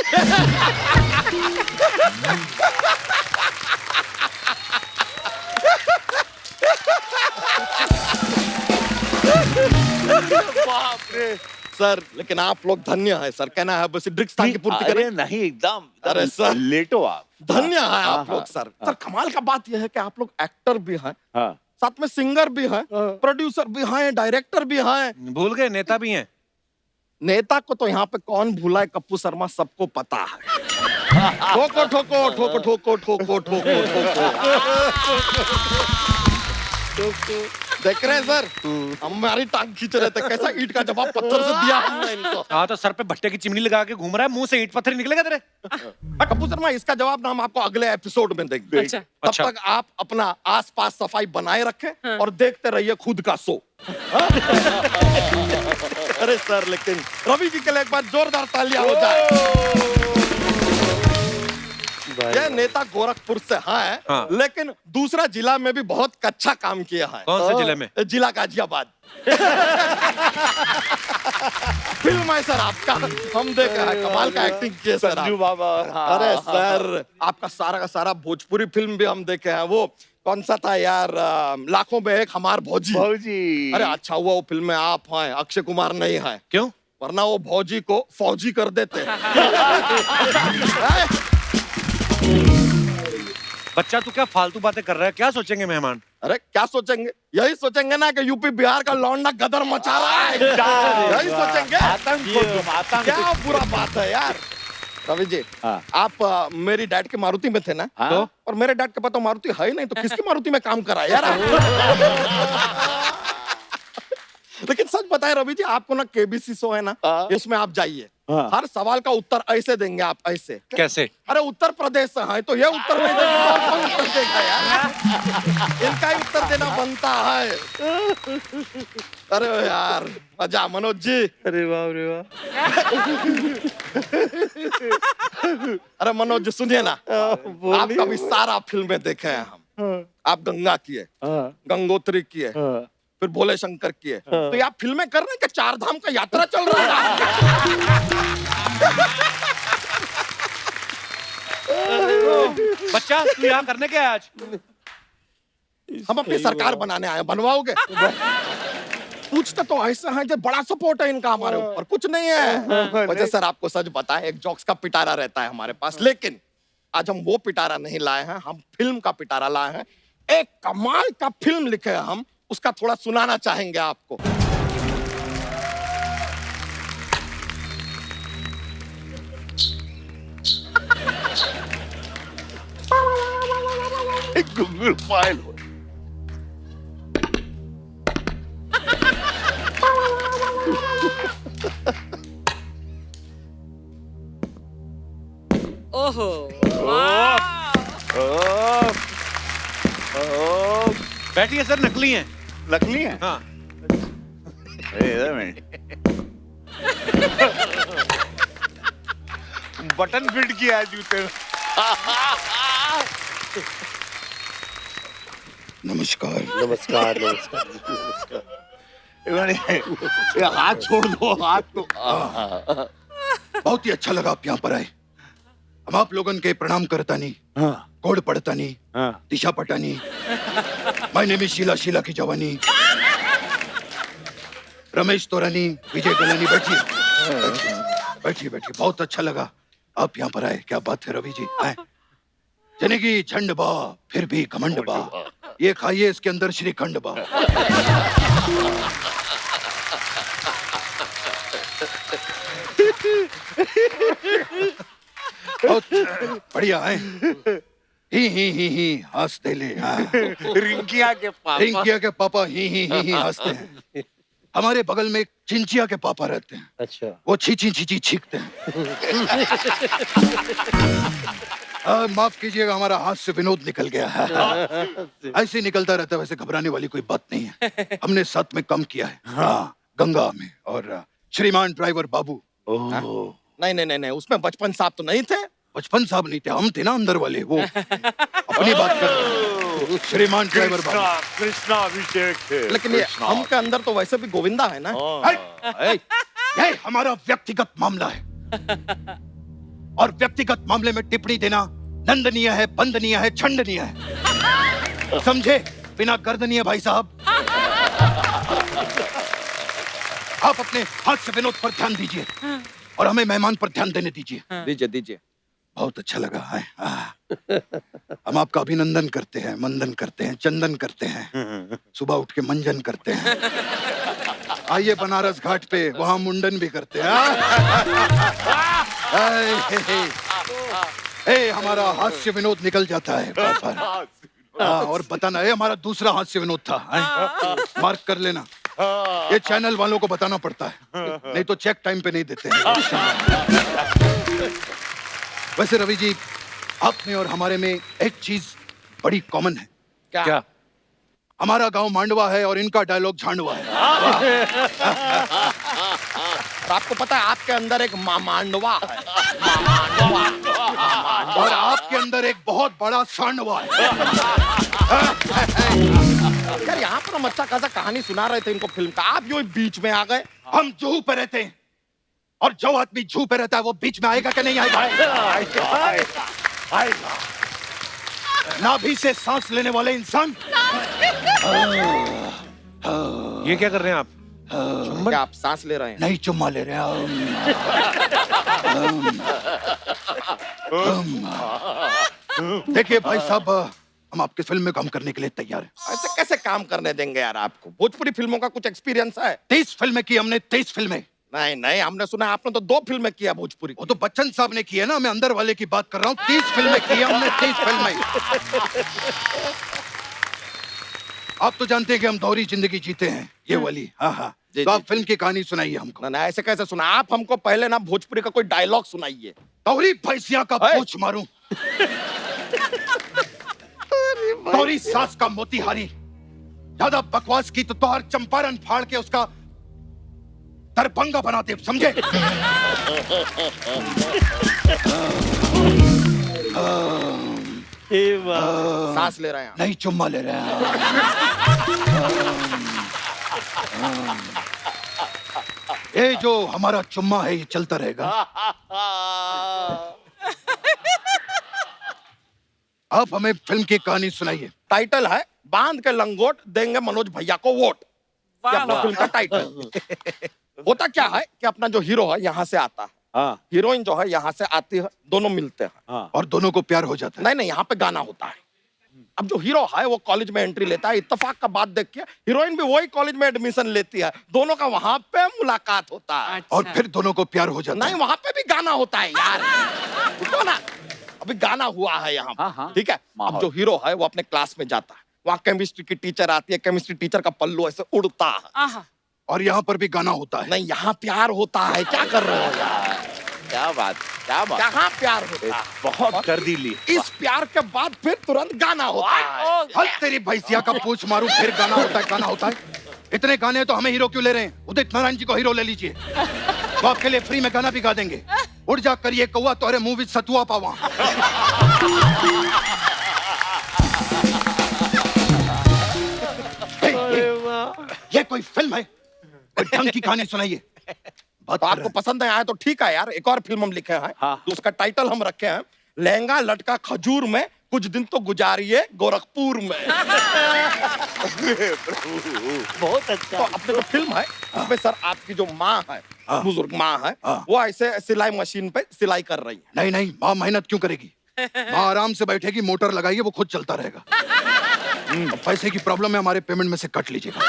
S7: बाप रे सर, लेकिन आप लोग धन्य है सर, कहना है बस ड्रिक्स की पूर्ति
S1: अरे
S7: करें।
S1: नहीं, एकदम
S7: अरे सर,
S1: लेटो आप।
S7: धन्य है आप लोग सर। सर कमाल का बात यह है कि आप लोग एक्टर भी हैं,
S1: हाँ।
S7: साथ में सिंगर भी हैं, प्रोड्यूसर भी हैं, डायरेक्टर भी हैं,
S3: भूल गए नेता भी हैं।
S7: नेता को तो यहाँ पे कौन भूला है, कप्पू शर्मा सबको पता है। ठोको ठोको ठोको ठोको ठोको ठोको ठोको। देख रहे हैं सर, हमारी टांग खींच रहे थे, कैसा ईंट का जवाब पत्थर से दिया हमने इनको।
S3: हाँ, तो सर पे भट्टे की चिमनी लगा के घूम रहा है, मुंह से ईंट पत्थर निकलेगा तेरे?
S7: कप्पू शर्मा, इसका जवाब ना हम आपको अगले एपिसोड में देंगे।
S4: अच्छा।
S7: तब तक आप अपना आसपास सफाई बनाए रखें और देखते रहिए खुद का शो। अरे सर, लेकिन रवि जी के लिए एक बार जोरदार तालियां हो जाए। ये नेता गोरखपुर से है,
S3: हाँ।
S7: लेकिन दूसरा जिला में भी बहुत अच्छा काम किया है।
S3: कौन से जिले में?
S7: जिला गाजियाबाद। फिल्म है सर आपका, हम देखा है, कमाल का एक्टिंग किए सर आप।
S1: बाबा।
S7: अरे सर, आपका सारा का सारा भोजपुरी फिल्म भी हम देखे हैं। वो कौन सा था यार, लाखों में एक हमार भौजी। अरे अच्छा हुआ वो फिल्म में आप हैं, अक्षय कुमार नहीं है।
S3: क्यों?
S7: वरना वो भौजी को फौजी कर देते।
S3: बच्चा तू क्या फालतू बातें कर रहा है? क्या सोचेंगे मेहमान?
S7: अरे क्या सोचेंगे, यही सोचेंगे ना कि यूपी बिहार का लौंडा गदर मचा रहा है। यही सोचेंगे।
S1: आतंक।
S7: क्या बुरा बात है यार। रवि जी,
S1: हाँ।
S7: आप मेरी डैड के मारुति में थे ना?
S1: हाँ।
S7: तो और मेरे डैड के पास तो मारुति है ही नहीं, तो किसकी मारुति में काम करा यार? लेकिन सच बताएं रवि जी, आपको ना केबीसी शो है ना, इसमें आप जाइए, हर सवाल का उत्तर ऐसे देंगे आप, ऐसे।
S3: कैसे?
S7: अरे उत्तर प्रदेश से हैं तो ये उत्तर नहीं देंगे तो और कौन उत्तर देगा यार? इनका ही उत्तर देना बनता है। अरे यार मजा। मनोज जी,
S6: अरे वाह अरे वाह।
S7: अरे मनोज जी सुनिए ना, आपका भी सारा फिल्में देखे हैं हम। आप गंगा किए, गंगोत्री किए, फिर भोले शंकर किए, तो ये आप फिल्में कर रहे हैं कि चार धाम का यात्रा चल रहा है?
S3: बच्चा तू यहाँ करने क्या है आज?
S7: हम अपनी सरकार बनाने आए, बनवाओगे? पूछते तो ऐसे हैं जो बड़ा सपोर्ट है इनका हमारे ऊपर, कुछ नहीं है। वजह सर आपको सच बताए, एक जोक्स का पिटारा रहता है हमारे पास, लेकिन आज हम वो पिटारा नहीं लाए हैं, हम फिल्म का पिटारा लाए हैं। एक कमाल का फिल्म लिखे हैं हम, उसका थोड़ा सुनाना चाहेंगे आपको।
S1: गूगल फाइल
S4: ओहो वाह।
S3: बैठिए सर, नकली हैं।
S1: नकली है।
S3: हाँ।
S1: बटन फिट किया है जूते में।
S7: नमस्कार।
S6: नमस्कार नमस्कार।
S1: ये हाथ छोड़ दो, हाथ तो।
S7: बहुत ही अच्छा लगा आप यहाँ पर आए। हम आप लोगन के प्रणाम करतानी, कोड पढ़तानी, Disha Patani. My name is Sheela, Sheela की जवानी। रमेश तोरानी, विजय गलानी। बैठिए बैठिए बैठिए। बहुत अच्छा लगा आप यहाँ पर आए। क्या बात है रवि जी, आए। जनेगी झंड बा फिर भी घमंड बा, ये खाइए इसके अंदर श्रीखंड बा। बहुत बढ़िया है। ही हंसते ले।
S1: रिंकिया के पापा।
S7: रिंकिया के पापा ही हंसते हैं। हमारे बगल में एक चिंचिया के पापा रहते हैं,
S6: अच्छा।
S7: वो छींची छींकते हैं। माफ कीजिएगा, हमारा हाथ से विनोद निकल गया है। ऐसे ही निकलता रहता है, वैसे घबराने वाली कोई बात नहीं है। हमने साथ में काम किया है। हाँ, गंगा में। और श्रीमान ड्राइवर बाबू। नहीं, उसमें बचपन साहब तो नहीं थे। बचपन साहब नहीं थे, हम थे ना अंदर वाले। वो अपनी बात कर रहे हैं। श्रीमान ड्राइवर बाबू,
S1: कृष्णा अभिषेक थे।
S7: लेकिन ये हम के अंदर तो वैसे भी गोविंदा है ना। ये हमारा व्यक्तिगत मामला है, और व्यक्तिगत मामले में टिप्पणी देना दंडनीय है, बंदनीय है, छंडनीय है। समझे? बिना गर्दनीय भाई साहब। आप अपने हाथ से विनोद पर ध्यान दीजिए और हमें मेहमान पर ध्यान देने दीजिए। दीजिए। बहुत अच्छा लगा है। हम आपका अभिनंदन करते हैं, मंदन करते हैं, चंदन करते हैं, सुबह उठ के मंजन करते हैं। आइए बनारस घाट पे, वहां मुंडन भी करते हैं। हमारा हास्य विनोद निकल जाता है बार-बार। और बताना, हमारा दूसरा हास्य विनोद था। मार्क कर लेना, ये चैनल वालों को बताना पड़ता है, नहीं तो चेक टाइम पे नहीं देते हैं। वैसे रवि जी, आप में और हमारे में एक चीज बड़ी कॉमन है।
S3: क्या?
S7: हमारा गांव मांडवा है और इनका डायलॉग झांडवा है। आपको पता है आपके अंदर एक मांडवा है, और आपके अंदर एक बहुत बड़ा सांडवा है। यार यहाँ पर हम अच्छा खासा कहानी सुना रहे थे इनको फिल्म का, आप जो बीच में आ गए। हम जूहू पे रहते हैं, और जो आदमी जूहू पे रहता है वो बीच में आएगा कि नहीं आएगा? आएगा। नाभि से सांस लेने वाले इंसान।
S3: ये क्या कर रहे हैं आप?
S7: क्या आप सांस ले रहे हैं? नहीं, चुम्मा ले रहे हैं। देखिए भाई साहब, हम आपकी फिल्म में काम करने के लिए तैयार हैं। ऐसे कैसे काम करने देंगे यार आपको? भोजपुरी फिल्मों का कुछ एक्सपीरियंस है? 23 फिल्में की हमने, 23 फिल्में। नहीं, हमने सुना आपने तो 2 फिल्में किया भोजपुरी। वो तो बच्चन साहब ने की है ना, मैं अंदर वाले की बात कर रहा हूँ। 30 फिल्में की हमने, 30 फिल्में। आप तो जानते हैं कि हम दोहरी जिंदगी जीते हैं, ये वाली। हाँ, जी,
S8: तो आप
S7: जी,
S8: फिल्म की कहानी सुनाइए हमको।
S7: ना ना ऐसे कैसे सुना, आप हमको पहले ना भोजपुरी का कोई डायलॉग सुनाइए।
S8: तोरी भैंसिया का
S7: है?
S8: पूछ मारूं, तोरी सास का मोतीहारी, ज्यादा बकवास की तो तोहर चंपारण फाड़ के उसका दरभंगा बना दे, समझे?
S7: सांस ले रहे हैं।
S8: नहीं, चुम्मा ले रहे हैं। ये जो हमारा चुम्मा है ये चलता रहेगा। आप हमें फिल्म की कहानी सुनाइए।
S7: टाइटल है बांध के लंगोट देंगे मनोज भैया को वोट। ये अपना फिल्म का टाइटल। होता क्या है कि अपना जो हीरो है यहाँ से आता है,
S1: हाँ
S7: हीरोइन जो है यहाँ से आती है, दोनों मिलते हैं।
S1: हाँ
S8: और दोनों को प्यार हो जाता है।
S7: नहीं नहीं, यहाँ पे गाना होता है। अब जो हीरो है वो कॉलेज में एंट्री लेता है, इत्तेफाक का बात देख के हीरोइन भी वही कॉलेज में एडमिशन लेती है, दोनों का वहां पे मुलाकात होता है।
S8: और फिर दोनों को प्यार हो जाता
S7: नहीं,
S8: है।
S7: वहां पे भी गाना होता है यार। रुको ना, अभी गाना हुआ है यहाँ
S1: हाँ, हाँ।
S7: पे, ठीक है। अब
S1: माहौल।
S7: जो हीरो है वो अपने क्लास में जाता है, वहाँ केमिस्ट्री की टीचर आती है, केमिस्ट्री टीचर का पल्लू ऐसे उड़ता है।
S4: आहा
S8: और यहाँ पर भी गाना होता है।
S7: नहीं, यहाँ प्यार होता है। क्या कर रहे हो यार?
S1: क्या बात, क्या बात,
S7: कहाँ प्यार होता है?
S1: बहुत कर दी ली।
S7: इस प्यार के बाद फिर तुरंत गाना होता है।
S8: हल तेरी भैंसिया का पूछ मारूं, फिर गाना होता है, गाना होता है। इतने गाने तो हमें हीरो क्यों ले रहे हैं? उदित नारायण जी को हीरो ले लीजिए, वो आपके लिए फ्री में गाना भी गा देंगे। उड़ जा करिए कौआ तोहरे मुंह विच सतुआ पावा। ये कोई फिल्म है? कोई ढंग की कहानी सुनाइए। बात
S7: तो
S8: कर
S7: आपको
S8: रहे हैं।
S7: पसंद आया तो ठीक है यार, एक और फिल्म हम लिखे हैं।
S1: हाँ।
S7: तो उसका टाइटल हम रखे हैं लहंगा लटका खजूर में, कुछ दिन तो गुजारिए गोरखपुर में।
S1: बहुत अच्छा।
S7: तो अपने जो फिल्म है उसमें सर आपकी जो माँ है,
S8: हाँ।
S7: बुजुर्ग माँ है,
S8: हाँ।
S7: वो ऐसे सिलाई मशीन पे सिलाई कर रही है।
S8: नहीं नहीं, माँ मेहनत क्यों करेगी? माँ आराम से बैठेगी, मोटर लगाइए, वो खुद चलता रहेगा। अब पैसे की प्रॉब्लम है, हमारे पेमेंट में से कट लीजिएगा।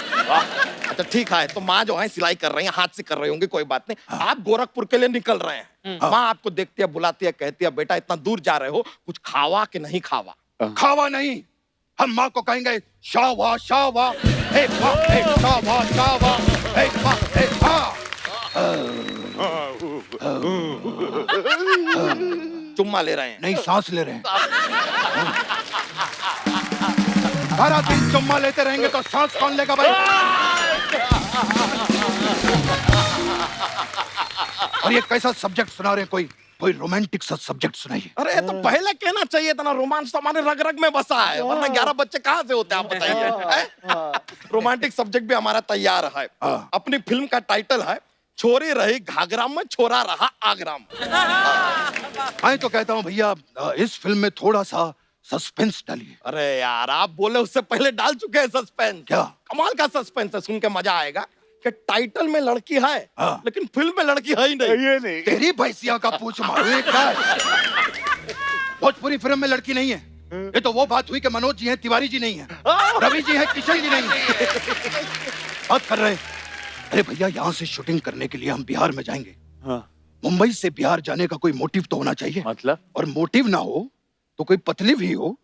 S7: अच्छा ठीक है, तो माँ जो है सिलाई कर रही है, हाथ से कर रही होंगी, कोई बात नहीं। आप गोरखपुर के लिए निकल रहे हैं, माँ आपको देखती है, बुलाती है, कहती है बेटा इतना दूर जा रहे हो, कुछ खावा कि नहीं खावा?
S8: खावा नहीं, हम माँ को कहेंगे शावा शावा, हे माँ, हे शावा शावा, हे माँ, हे माँ।
S7: चुम्मा ले रहे हैं।
S8: नहीं, सांस ले रहे हैं। सारा दिन चुम्मा लेते रहेंगे तो सांस कौन लेगा भाई? और ये कैसा सब्जेक्ट सुना रहे हैं? कोई रोमांटिक सा सब्जेक्ट सुनाइए।
S7: अरे तो पहले कहना चाहिए था ना, रोमांस तो हमारे रग रग में बसा है, वरना 11 बच्चे कहाँ से होते हैं आप बताइए। रोमांटिक सब्जेक्ट भी हमारा तैयार है।
S8: हाँ।
S7: अपनी फिल्म का टाइटल है छोरी रही घाघरा में, छोरा रहा आगरा में।
S8: मैं तो कहता हूँ भैया, इस फिल्म में थोड़ा सा सस्पेंस डालिए।
S7: अरे यार, आप बोले उससे पहले डाल चुके हैं सस्पेंस।
S8: क्या?
S7: कमाल का सस्पेंस है, सुन के मजा आएगा कि टाइटल में लड़की है,
S8: हाँ।
S7: लेकिन फिल्म में लड़की है ही नहीं।
S1: ये नहीं।
S8: तेरी भैंसिया का पूछ मारो, ये क्या है? भोजपुरी फिल्म में लड़की नहीं है। ये तो वो बात हुई कि मनोज जी हैं, तिवारी जी नहीं है, रवि जी हैं, किशन जी नहीं है। बात कर रहे हैं। अरे भैया, यहाँ से शूटिंग करने के लिए हम बिहार में जाएंगे।
S1: हाँ।
S8: मुंबई से बिहार जाने का कोई मोटिव तो होना चाहिए।
S1: मतलब
S8: और मोटिव ना हो तो कोई पतली भी हो।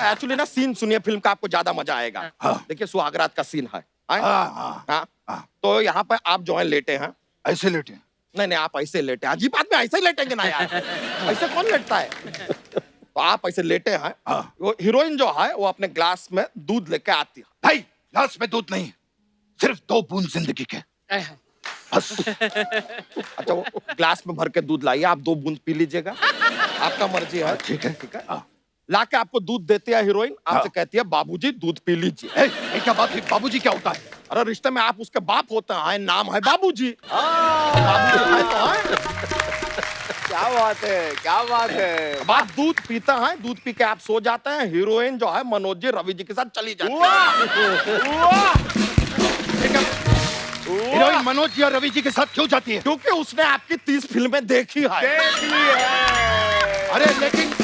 S7: एक्चुअली ना सीन सुनिए फिल्म का, आपको ज्यादा मजा आएगा।
S8: हाँ।
S7: देखिए सुहागरात का सीन है। आए?
S8: हाँ हाँ
S7: हाँ।
S8: हाँ।
S7: तो यहाँ पे आप जो है लेटे हैं।
S8: ऐसे लेटे हैं।
S7: नहीं नहीं, आप ऐसे लेटे हैं। अजीब आदमी ऐसे ही लेटेंगे ना यार, ऐसे कौन लेटता है? तो आप ऐसे लेटे हैं।
S8: हाँ।
S7: वो हीरोइन जो है वो अपने ग्लास में दूध लेके आती है।
S8: भाई, ग्लास में दूध नहीं, सिर्फ 2 बूंद जिंदगी के, बस।
S7: अच्छा, वो ग्लास में भर के दूध लाइए, आप 2 बूंद पी लीजिएगा, आपका मर्जी है।
S8: ठीक है।
S7: ठीक है।
S8: हाँ।
S7: ला के आपको दूध देती है हीरोइन, आपसे
S8: हाँ।
S7: कहती है बाबूजी दूध पी लीजिए।
S8: ये क्या बात हुई? बाबूजी क्या होता है?
S7: अरे रिश्ते में आप उसके बाप होते हैं, नाम है बाबूजी। बाबूजी है तो है।
S1: क्या बात है, क्या बात है।
S7: अब आप दूध पीते हैं, दूध पी के आप सो जाते हैं, हीरोइन जो है मनोज जी रवि जी के साथ चली जाती है।
S8: ठीक है। हीरोइन मनोज जी और रवि जी के साथ क्यों जाती है?
S7: क्योंकि उसने आपकी 30 फिल्में देखी है।
S8: अरे लेकिन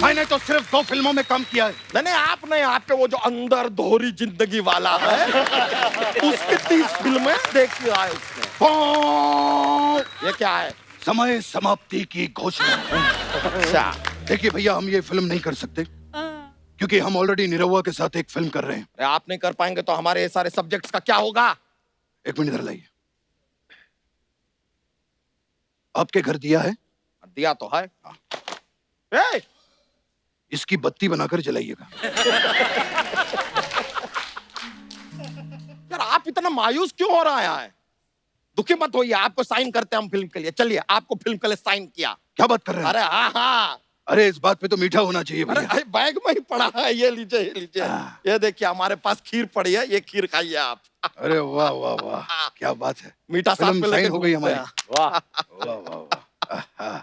S8: मैंने तो सिर्फ 2 फिल्मों में काम किया है।
S7: नहीं नहीं, आप नहीं, आपके वो जो अंदर दोहरी जिंदगी वाला है, उसकी 30 फिल्में देखी है उसने। ये क्या है?
S8: समय समाप्ति की घोषणा।
S7: अच्छा।
S8: देखिए भैया, हम ये फिल्म नहीं कर सकते क्योंकि हम ऑलरेडी निरहुआ के साथ एक फिल्म कर रहे हैं।
S7: अरे आप नहीं कर पाएंगे तो हमारे ये सारे सब्जेक्ट्स का क्या होगा?
S8: एक मिनट इधर लाइए। आपके घर दिया है?
S7: दिया तो है। ए,
S8: इसकी बत्ती बनाकर जलाइएगा।
S7: यार आप इतना मायूस क्यों हो रहा है? दुखी मत होइए, आपको साइन करते हैं हम फिल्म के लिए। चलिए, आपको फिल्म के लिए साइन किया।
S8: क्या बात कर रहे हैं?
S7: अरे हाँ हाँ,
S8: अरे इस बात पे तो मीठा होना चाहिए
S7: अरे
S8: भैया।
S7: बैग में ही पड़ा है, ये लीजिए ये लीजिए। ये देखिए हमारे पास खीर पड़ी है, ये खीर खाइए आप।
S8: अरे वाह वाह वाह, क्या बात है।
S7: मीठा साथ
S8: फिल्म
S7: में लेके
S8: साइन हो गई
S7: घूमते
S8: हमारी।
S7: हैं।
S1: वाह
S8: वाह वाह वाह।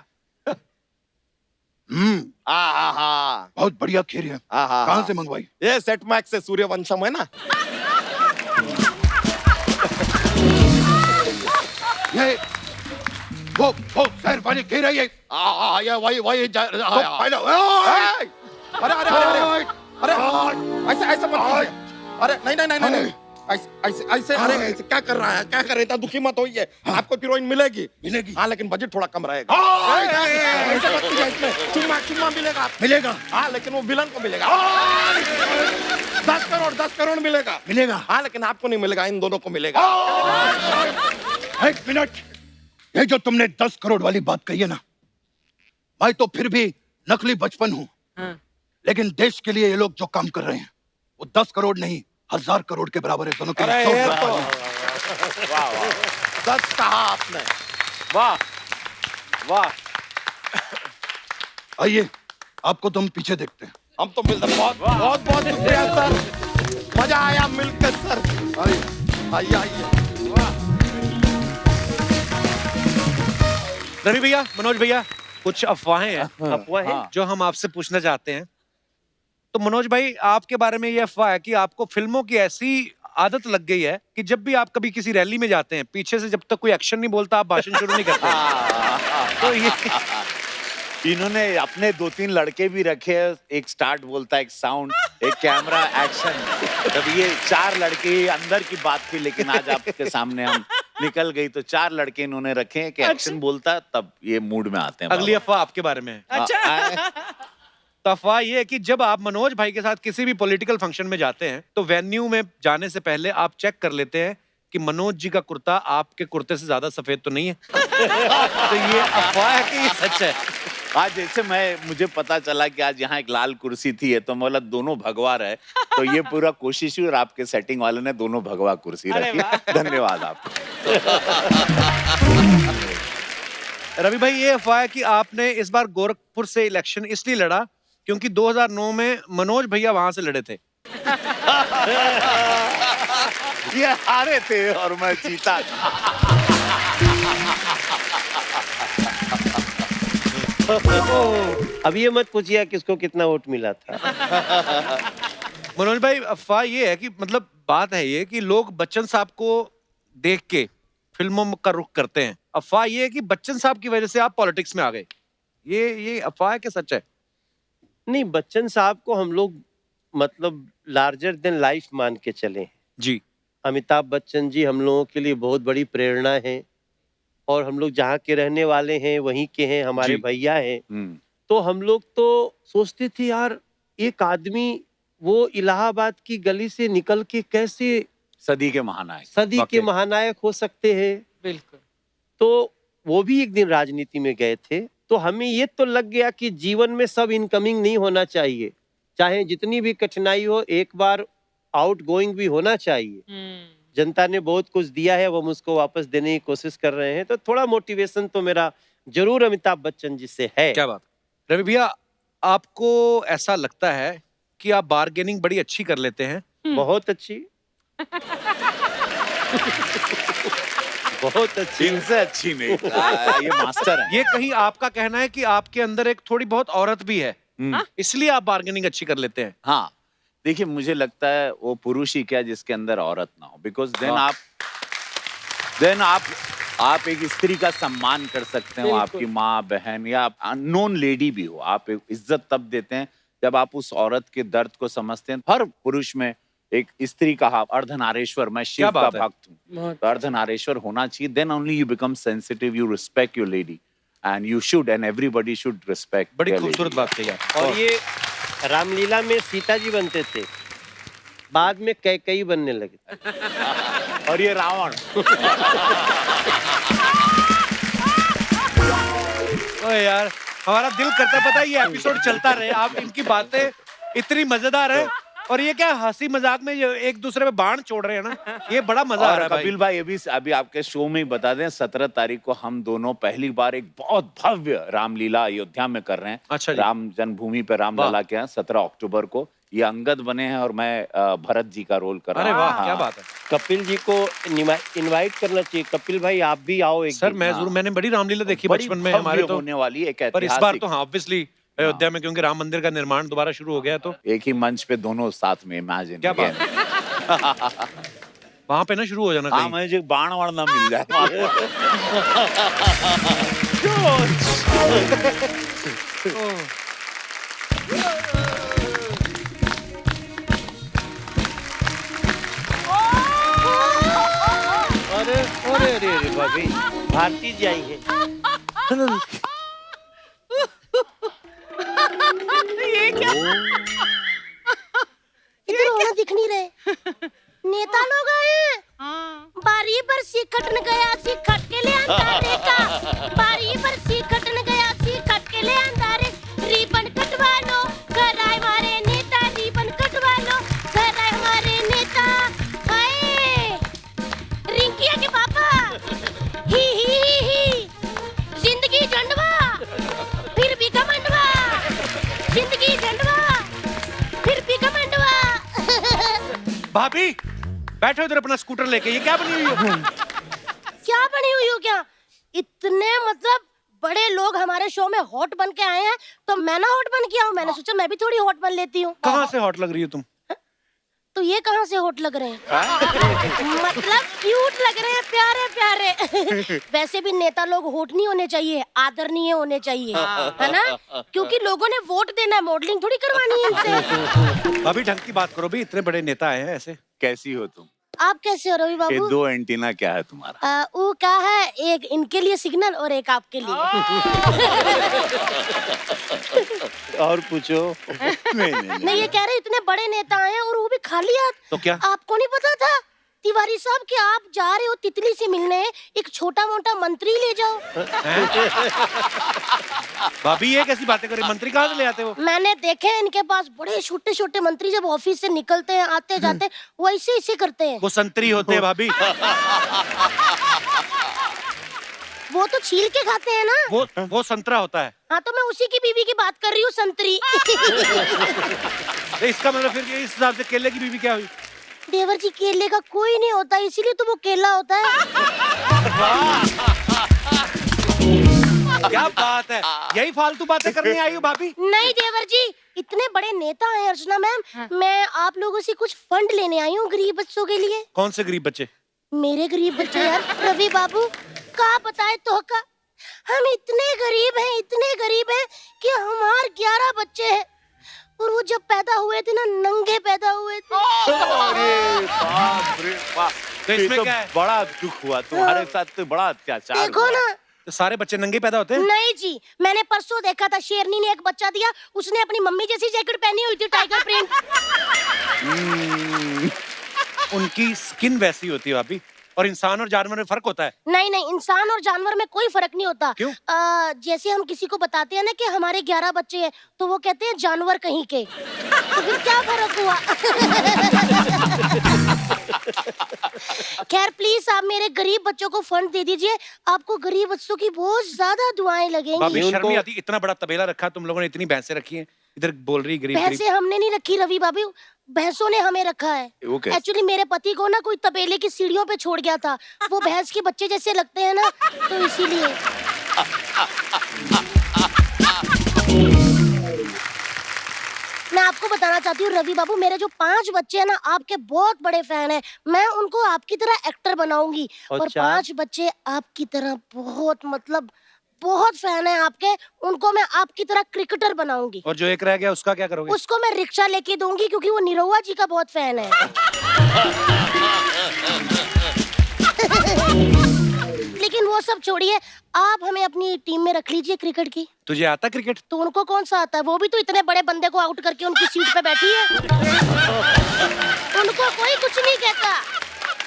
S8: आहा। बहुत बढ़िया खीर है। कहाँ से मंगवाई?
S7: ये सेट मैक्स से, सूर्यवंशम है ना।
S8: ये वो शहर वाली खीर है ये।
S7: ये वही
S8: पहले
S7: अरे अरे अरे अरे ऐसे ऐसे मत कीजिए। अरे नहीं ऐसे अरे ऐसे क्या कर रहा है? क्या कर रहे थे? दुखी मत होइए, आपको हीरोइन मिलेगी।
S8: मिलेगी।
S7: हाँ, लेकिन बजट थोड़ा कम रहेगा। ऐसे मत कीजिए, इसमें चुम्मा मिलेगा आपको।
S8: मिलेगा।
S7: हाँ, लेकिन वो विलन को मिलेगा। 10 करोड़ मिलेगा।
S8: मिलेगा।
S7: हाँ, लेकिन आपको नहीं मिलेगा, इन दोनों को मिलेगा।
S8: एक मिनट, ये जो तुमने 10 करोड़ वाली बात कही है ना, मैं तो फिर भी नकली बचपन हूँ। लेकिन देश के लिए ये लोग जो काम कर रहे हैं वो 10 करोड़ नहीं 1000 करोड़ के बराबर है। दोनों के
S7: अरे
S8: लिए
S7: ये
S8: जोरदार
S7: तो
S8: ताली।
S7: वाह वाह, सच कहा आपने।
S1: वाह वाह।
S8: आइए, आपको तो हम पीछे देखते हैं।
S7: हम तो मिलते, बहुत बहुत बहुत शुक्रिया सर, मजा आया मिलकर सर। आइए आइए।
S3: रवि भैया, मनोज भैया, कुछ अफवाहें हैं
S2: अफवाहें?
S3: जो हम आपसे पूछना चाहते हैं। तो मनोज भाई, आपके बारे में ये अफवाह है कि आपको फिल्मों की ऐसी आदत लग गई है कि जब भी आप कभी किसी रैली में जाते हैं, पीछे से जब तक कोई एक्शन नहीं बोलता आप भाषण शुरू नहीं करते। तो ये
S1: इन्होंने अपने 2-3 लड़के भी रखे हैं, एक स्टार्ट बोलता है, एक साउंड, एक कैमरा, एक्शन। तब ये 4 लड़के अंदर की बात थी, लेकिन आज आपके सामने हम निकल गई तो 4 लड़के इन्होंने रखे हैं कि एक्शन बोलता है, तब ये मूड में आते हैं।
S3: अगली अफवाह आपके बारे में है।
S4: अच्छा।
S3: तो अफवाह ये है कि जब आप मनोज भाई के साथ किसी भी पॉलिटिकल फंक्शन में जाते हैं तो वेन्यू में जाने से पहले आप चेक कर लेते हैं कि मनोज जी का कुर्ता आपके कुर्ते से ज्यादा सफेद तो नहीं है। तो ये अफवाह है कि ये सच है?
S1: आज जैसे मुझे पता चला कि आज यहाँ एक लाल कुर्सी थी, है तो मैं बोला दोनों भगवा रहे, तो ये पूरा कोशिश हुई और आपके सेटिंग वाले ने दोनों भगवा कुर्सी रखी। धन्यवाद आपको।
S3: रवि भाई, ये अफवाह है कि आपने इस बार गोरखपुर से इलेक्शन इसलिए लड़ा क्योंकि 2009 में मनोज भैया वहां से लड़े थे।
S1: ये हारे थे और मैं जीता।
S2: अब ये मत पूछिए किसको कितना वोट मिला था।
S3: मनोज भाई, अफवाह ये है कि मतलब बात है ये कि लोग बच्चन साहब को देख के फिल्मों का रुख करते हैं। अफवाह ये है कि बच्चन साहब की वजह से आप पॉलिटिक्स में आ गए। ये अफवाह है कि सच है?
S2: नहीं, बच्चन साहब को हम लोग मतलब लार्जर देन लाइफ मान के चले हैं
S3: जी।
S2: अमिताभ बच्चन जी हम लोगों के लिए बहुत बड़ी प्रेरणा है, और हम लोग जहाँ के रहने वाले हैं वहीं के हैं, हमारे
S3: जी।
S2: भैया हैं। तो हम लोग तो सोचते थे यार, एक आदमी वो इलाहाबाद की गली से निकल के कैसे
S1: सदी के महानायक,
S2: सदी के महानायक हो सकते हैं।
S4: बिल्कुल।
S2: तो वो भी एक दिन राजनीति में गए थे, तो हमें ये तो लग गया कि जीवन में सब इनकमिंग नहीं होना चाहिए, चाहे जितनी भी कठिनाई हो एक बार आउट गोइंग भी होना चाहिए। जनता ने बहुत कुछ दिया है, वो मुझको वापस देने की कोशिश कर रहे हैं, तो थोड़ा मोटिवेशन तो मेरा जरूर अमिताभ बच्चन जी से है।
S3: क्या बात। रवि भैया, आपको ऐसा लगता है कि आप बार्गेनिंग बड़ी अच्छी कर लेते हैं?
S2: बहुत अच्छी। बहुत अच्छी।
S1: इनसे अच्छी नहीं। ये मास्टर है।
S3: ये कहीं आपका कहना है कि आपके अंदर एक थोड़ी बहुत औरत भी है, इसलिए आप बार्गेनिंग अच्छी कर लेते हैं?
S1: हाँ, देखिए मुझे लगता है वो पुरुष ही क्या जिसके अंदर औरत ना हो, बिकॉज देन आप एक स्त्री का सम्मान कर सकते हो, आपकी माँ बहन या अननोन लेडी भी हो, आप एक इज्जत तब देते हैं जब आप उस औरत के दर्द को समझते हैं। हर पुरुष में एक स्त्री का अर्धनारेश्वर, मैं शिव का भक्त हूँ, तो अर्धनारेश्वर होना चाहिए। Then only you become sensitive, you respect your lady, and you should, and everybody should respect.
S3: बड़ी खूबसूरत बात कही आप।
S2: और ये रामलीला में सीता जी बनते थे, बाद में कैकई बनने लगे।
S1: और ये रावण।
S3: ओए यार, हमारा दिल करता पता है ये एपिसोड चलता रहे, आप इनकी बातें इतनी मजेदार है और ये क्या हंसी मजाक में ये एक दूसरे पे बाण छोड़ रहे हैं ना, ये बड़ा मजा आ
S1: और
S3: रहा है
S1: कपिल भाई ये भी अभी आपके शो में ही बता दें, 17 तारीख को हम दोनों पहली बार एक बहुत भव्य रामलीला अयोध्या में कर रहे हैं।
S3: अच्छा जी।
S1: राम जन्मभूमि पे रामलला के हैं 17 अक्टूबर को। ये अंगद बने हैं और मैं भरत जी का रोल कर रहा
S3: अरे
S1: हूँ।
S3: वाह, क्या बात है
S2: कपिल जी को इनवाइट करना चाहिए। कपिल भाई आप भी आओ एक
S3: सर।
S2: दिन।
S3: मैं जरूर, मैंने बड़ी रामलीला देखी
S1: बड़ी
S3: बचपन में
S1: भव्य
S3: हमारे तो,
S1: होने वाली एक
S3: पर इस बार
S1: ऐतिहासिक
S3: तो हाँ ऑब्वियसली अयोध्या में, क्योंकि राम मंदिर का निर्माण दोबारा शुरू हो गया, तो
S1: एक ही मंच पे दोनों साथ में इमेजिन।
S3: क्या बात है। वहां पे ना शुरू हो जाना
S1: हाँ
S3: कहीं।
S1: मुझे बाण वाण ना मिल जाए।
S2: अरे अरे अरे अरे भाभी, भारती जी आई हैं।
S4: ये क्या?
S9: इधर होना दिख नहीं रहे। नेता लोग आए हैं। बारी पर सीखटन गया सीखट के ले अंधारे का, बारी पर सीखटन गया सीखट के ले अंधारे। रिबन कटवा लो घर आए हमारे नेता, रिबन कटवा लो घर आए हमारे नेता। हाय रिंकिया के पापा, ही जिंदगी झंडवा फिर भी घमंडवा, जिंदगी झंडवा फिर भी घमंडवा।
S3: भाभी बैठो इधर अपना स्कूटर लेके, ये क्या बनी हुई हो?
S9: क्या बनी हुई हो क्या? इतने मतलब बड़े लोग हमारे शो में हॉट बन के आए हैं, तो मैं ना हॉट बन के आऊं। मैंने सोचा मैं भी थोड़ी हॉट बन लेती हूँ।
S3: कहाँ से हॉट लग रही हो तुम?
S9: तो ये कहाँ से हॉट लग रहे हैं? मतलब क्यूट लग रहे हैं, प्यारे प्यारे। वैसे भी नेता लोग हॉट नहीं होने चाहिए, आदरणीय होने चाहिए, है ना? क्योंकि लोगों ने वोट देना है, मॉडलिंग थोड़ी करवानी है इनसे।
S3: भाभी ढंग की बात करो भी, इतने बड़े नेता आए हैं ऐसे।
S1: कैसी हो तुम?
S9: आप कैसे हो रवि
S1: ये
S9: बाबू?
S1: 2 एंटीना क्या है तुम्हारा?
S9: वो क्या है, एक इनके लिए सिग्नल और एक आपके लिए।
S2: और पूछो।
S9: नहीं ये कह रहे इतने बड़े नेता आए हैं और वो भी खाली हाथ।
S3: तो क्या?
S9: आपको नहीं पता था तिवारी साहब कि आप जा रहे हो तितली से मिलने, एक छोटा मोटा मंत्री ले जाओ।
S3: भाभी ये कैसी बातें कर रही, मंत्री कहाँ से ले आते हो?
S9: मैंने देखे हैं इनके पास बड़े छोटे छोटे मंत्री, जब ऑफिस से निकलते हैं आते जाते वो ऐसे ऐसे करते हैं।
S3: वो संतरी होते हैं भाभी।
S9: वो तो छील के खाते हैं ना।
S3: वो संतरा होता है।
S9: हाँ तो मैं उसी की बीवी की बात कर रही हूँ, संतरी।
S3: इसका मतलब फिर इस हिसाब से केले की बीवी क्या हुई?
S9: देवर जी केले का कोई नहीं होता, इसीलिए तो वो केला होता है।
S3: क्या बात है, यही फालतू बातें करने आई हो भाभी?
S9: नहीं देवर जी, इतने बड़े नेता हैं अर्चना मैम, मैं आप लोगों से कुछ फंड लेने आई हूँ गरीब बच्चों के लिए।
S3: कौन से गरीब बच्चे?
S9: मेरे गरीब बच्चे यार, रवि बाबू का बताए तो का, हम इतने गरीब हैं कि हमारे 11 बच्चे हैं और वो जब पैदा हुए थे ना नंगे पैदा हुए थे।
S1: अरे बाप रे बाप,
S3: तो इसमें
S1: ये
S3: क्या है?
S1: बड़ा दुख हुआ तुम्हारे साथ, तो बड़ा अत्याचार
S9: देखो
S1: हुआ।
S9: ना।
S3: तो सारे बच्चे नंगे पैदा होते हैं?
S9: नहीं जी, मैंने परसों देखा था, शेरनी ने एक बच्चा दिया, उसने अपनी मम्मी जैसी जैकेट पहनी हुई थी, टाइगर प्रिंट।
S3: उनकी स्किन वैसी होती है भाभी, और इंसान और जानवर में फर्क होता है।
S9: नहीं नहीं, इंसान और जानवर में कोई फर्क नहीं होता।
S3: क्यों?
S9: जैसे हम किसी को बताते हैं ना कि हमारे 11 बच्चे हैं, तो वो कहते हैं जानवर कहीं के। तो फिर क्या फर्क हुआ? खैर प्लीज आप मेरे गरीब बच्चों को फंड दे दीजिए, आपको गरीब बच्चों की बहुत ज्यादा दुआएं लगेंगी।
S3: भाभी शर्म नहीं आती? इतना बड़ा तबेला रखा तुम लोगों ने, इतनी भैंसें रखी हैं, इधर बोल रही गरीब गरीब।
S9: भैंसें हमने नहीं रखी रवि बाबू, भैंसों ने हमें रखा है।
S1: वो कैसे?
S9: एक्चुअली मेरे पति को ना कोई तबेले की सीढ़ियों पे छोड़ गया था, वो भैंस के बच्चे जैसे लगते हैं ना, तो इसीलिए। मैं आपको बताना चाहती हूँ रवि बाबू, मेरे जो 5 बच्चे हैं ना आपके बहुत बड़े फैन हैं, मैं उनको आपकी तरह एक्टर बनाऊंगी, और 5 बच्चे आपकी तरह बहुत मतलब बहुत फैन है आपके, उनको मैं आपकी तरह क्रिकेटर बनाऊंगी।
S3: और जो एक रह गया उसका क्या करोगे?
S9: उसको मैं रिक्शा लेके दूंगी, क्योंकि वो निरहुआ जी का बहुत फैन है। लेकिन वो सब छोड़िए, आप हमें अपनी टीम में रख लीजिए क्रिकेट की।
S3: तुझे आता क्रिकेट?
S9: तो उनको कौन सा आता है, वो भी तो इतने बड़े बंदे को आउट करके उनकी सीट पे बैठी है। उनको कोई कुछ नहीं कहता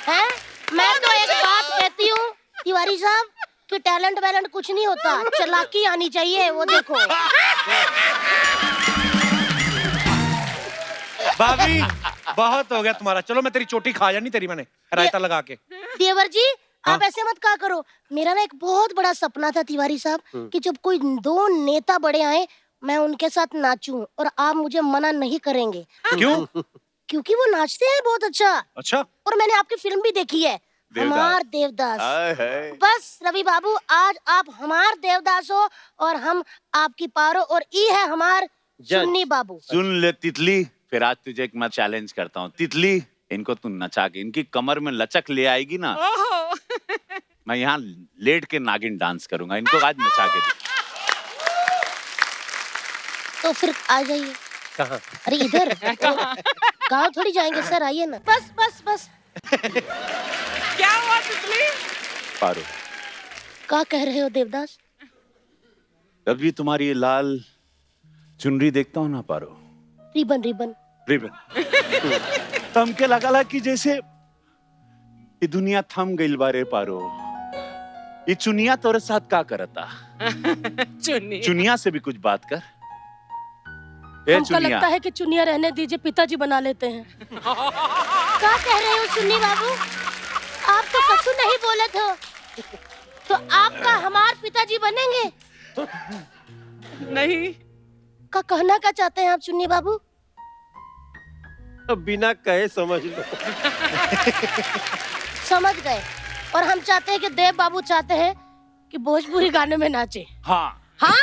S9: है। मैं तो एक बात कहती हूँ तिवारी साहब कि टैलेंट वैलेंट कुछ नहीं होता, चालाकी आनी चाहिए। वो देखो
S3: भाभी बहुत हो गया तुम्हारा, चलो मैं तेरी चोटी खा जानी तेरी, मैंने रायता लगा के।
S9: देवर जी आप ऐसे मत कहा करो। मेरा ना एक बहुत बड़ा सपना था तिवारी साहब कि जब कोई 2 नेता बड़े आए मैं उनके साथ नाचूं, और आप मुझे मना नहीं करेंगे।
S3: क्यों?
S9: क्योंकि वो नाचते हैं बहुत अच्छा।
S3: अच्छा,
S9: और मैंने आपकी फिल्म भी देखी है, हमार देवदास। बस रवि बाबू आज आप हमार देवदास हो और हम आपकी पारो, और ई है हमार सुन्नी बाबू।
S1: सुन ले तितली, फिर आज तुझे एक मैं चैलेंज करता हूँ। तितली, इनको तू नचा के इनकी कमर में लचक ले आएगी ना, मैं यहाँ लेट के नागिन डांस करूंगा, इनको आज नचा के दे।
S9: तो फिर आ जाइए।
S2: कहाँ?
S9: अरे इधर गाँव थोड़ी जाएंगे सर, आइए ना। बस बस बस।
S4: क्या हुआ तितली?
S1: पारो,
S9: क्या कह रहे हो देवदास?
S1: जब भी तुम्हारी ये लाल चुनरी देखता हूँ ना पारो,
S9: रिबन रिबन
S1: रिबन हमके लगा कि जैसे ये दुनिया थम गई बारे पारो। ये चुनिया तोरे साथ क्या करता?
S4: चुन्नी।
S1: चुनिया से भी कुछ बात कर।
S9: हमको लगता है कि चुनिया रहने दीजिए, पिताजी बना लेते हैं। क्या कह रहे हो सुन्नी बाबू? आप तो कछु नहीं बोले थे, तो आपका हमार पिताजी बनेंगे?
S4: नहीं।
S9: का कहना क्या चाहते हैं आप सुन्नी बाबू?
S2: तो बिना कहे समझ लो।
S9: समझ गए। और हम चाहते हैं कि देव बाबू चाहते हैं कि भोजपुरी गाने में नाचे।
S1: हाँ
S9: हाँ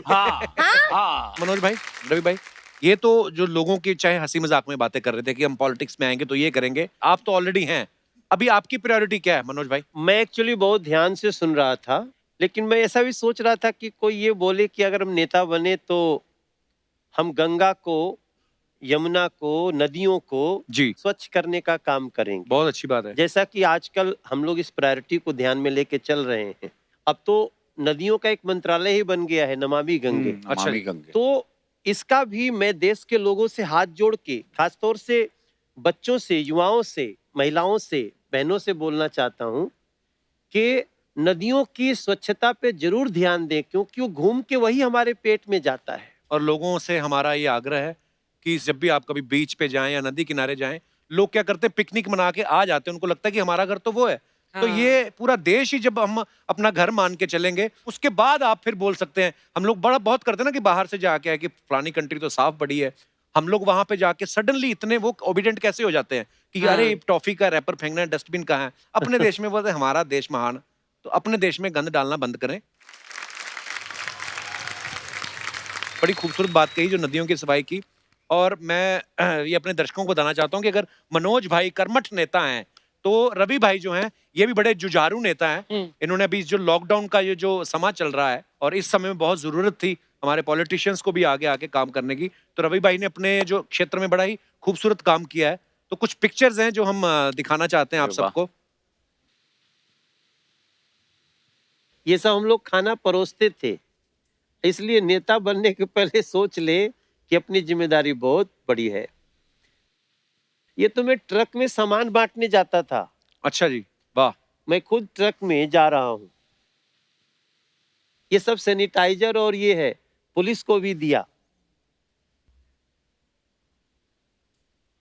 S1: हाँ हाँ।
S3: मनोज भाई, रवि भाई, ये तो जो लोगों की चाहे हंसी मजाक में बातें कर रहे थे कि हम पॉलिटिक्स में आएंगे तो ये करेंगे, आप तो ऑलरेडी हैं। अभी आपकी प्रायोरिटी क्या है मनोज भाई?
S2: मैं एक्चुअली बहुत ध्यान से सुन रहा था, लेकिन मैं ऐसा भी सोच रहा था कि कोई ये बोले कि अगर हम नेता बने तो हम गंगा को, यमुना को, नदियों को
S3: जी,
S2: स्वच्छ करने का काम करेंगे।
S3: बहुत अच्छी बात है।
S2: जैसा कि आजकल हम लोग इस प्रायोरिटी को ध्यान में लेके चल रहे हैं। अब तो नदियों का एक मंत्रालय ही बन गया है, नमामि गंगे।
S3: अच्छा
S1: मामी
S3: जी।
S1: गंगे।
S2: तो इसका भी मैं देश के लोगों से हाथ जोड़ के, खासतौर से बच्चों से, युवाओं से, महिलाओं से, बहनों से बोलना चाहता हूं कि नदियों की स्वच्छता पे जरूर ध्यान दें, क्योंकि वो घूम के वही हमारे पेट में जाता है।
S3: और लोगों से हमारा ये आग्रह है कि जब भी आप कभी बीच पे जाएं या नदी किनारे जाएं, लोग क्या करते हैं, पिकनिक मना के आ जाते हैं, उनको लगता है कि हमारा घर तो वो है। तो ये पूरा देश ही जब हम अपना घर मान के चलेंगे, उसके बाद आप फिर बोल सकते हैं। हम लोग बड़ा बहुत करते हैं ना कि बाहर से जाके है कि फलानी कंट्री तो साफ पड़ी है, हम लोग वहां पे जाके सडनली इतने वो ओबिडेंट कैसे हो जाते हैं कि अरे टॉफी का रैपर फेंकना है, डस्टबिन कहाँ है। अपने देश में बोलते हैं हमारा देश महान, तो अपने देश में गंद डालना बंद करें। बड़ी खूबसूरत बात कही जो नदियों की सफाई की। और मैं ये अपने दर्शकों को बताना चाहता हूँ कि अगर मनोज भाई कर्मठ नेता हैं तो रवि भाई जो हैं ये भी बड़े जुझारू नेता हैं। इन्होंने अभी जो लॉकडाउन का ये जो समा चल रहा है और इस समय में बहुत जरूरत थी हमारे पॉलिटिशियंस को भी आगे आके काम करने की, तो रवि भाई ने अपने जो क्षेत्र में बड़ा ही खूबसूरत काम किया है। तो कुछ पिक्चर्स हैं जो हम दिखाना चाहते हैं आप सबको।
S2: ये सब हम लोग खाना परोसते थे, इसलिए नेता बनने के पहले सोच ले कि अपनी जिम्मेदारी बहुत बड़ी है। ये तो मैं ट्रक में सामान बांटने जाता था।
S3: अच्छा जी, वाह।
S2: मैं खुद ट्रक में जा रहा हूँ। ये सब सैनिटाइजर और ये है, पुलिस को भी दिया।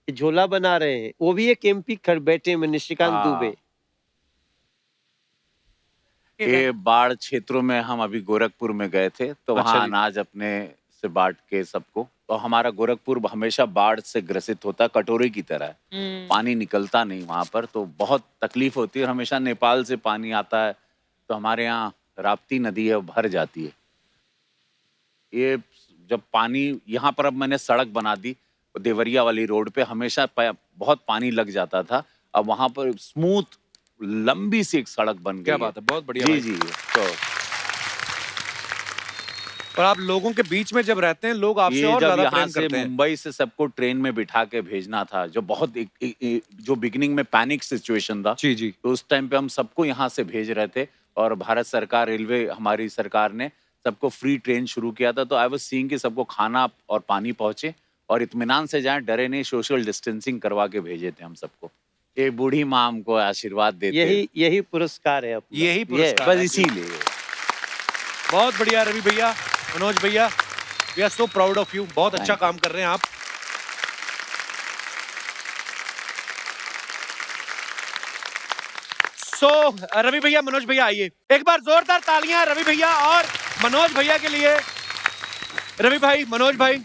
S2: ये झोला बना रहे हैं, वो भी एक एमपी बैठे में, निशिकांत दुबे।
S1: ये बाढ़ क्षेत्रों में हम अभी गोरखपुर में गए थे, तो
S3: अच्छा
S1: वहाँ
S3: जी।
S1: अनाज अपने से बांट के सबको। तो हमारा गोरखपुर हमेशा बाढ़ से ग्रसित होता, कटोरे की तरह है। पानी निकलता नहीं वहाँ पर, तो बहुत तकलीफ होती है। हमेशा नेपाल से पानी आता है, तो हमारे यहाँ राप्ती नदी है, वो भर जाती है। ये जब पानी यहाँ पर, अब मैंने सड़क बना दी देवरिया वाली रोड पे, हमेशा बहुत पानी लग जाता था। अब वहाँ पर स्मूथ लंबी सी एक सड़क बन गई।
S3: क्या बात है, बहुत बढ़िया
S1: जी
S3: भाई।
S1: जी। तो
S3: और आप लोगों के बीच में जब रहते हैं, लोग आपसे
S1: ये
S3: और
S1: जब
S3: ज्यादा
S1: यहाँ
S3: प्रेम
S1: से
S3: करते हैं।
S1: मुंबई से सबको ट्रेन में बिठा के भेजना था, जो बहुत जो बिगिनिंग में पैनिक सिचुएशन था,
S3: जी जी।
S1: तो उस टाइम पे हम सबको यहाँ से भेज रहे थे। और भारत सरकार, रेलवे हमारी सरकार ने सबको फ्री ट्रेन शुरू किया था, तो आई वाज सीइंग कि सबको खाना और पानी पहुंचे और इत्मीनान से जाएं, डरे नहीं, सोशल डिस्टेंसिंग करवा के भेजे थे हम सबको। ये बूढ़ी माँ हमको आशीर्वाद देते,
S6: यही पुरस्कार है अपना।
S3: यही पुरस्कार
S1: बस
S3: है।
S1: इसीलिए।
S3: बहुत बढ़िया रवि भैया, मनोज भैया, we are so proud of you. बहुत अच्छा काम कर रहे हैं आप। रवि भैया, मनोज भैया आइए, एक बार जोरदार तालियां रवि भैया और मनोज भैया के लिए। रवि भाई, मनोज भाई,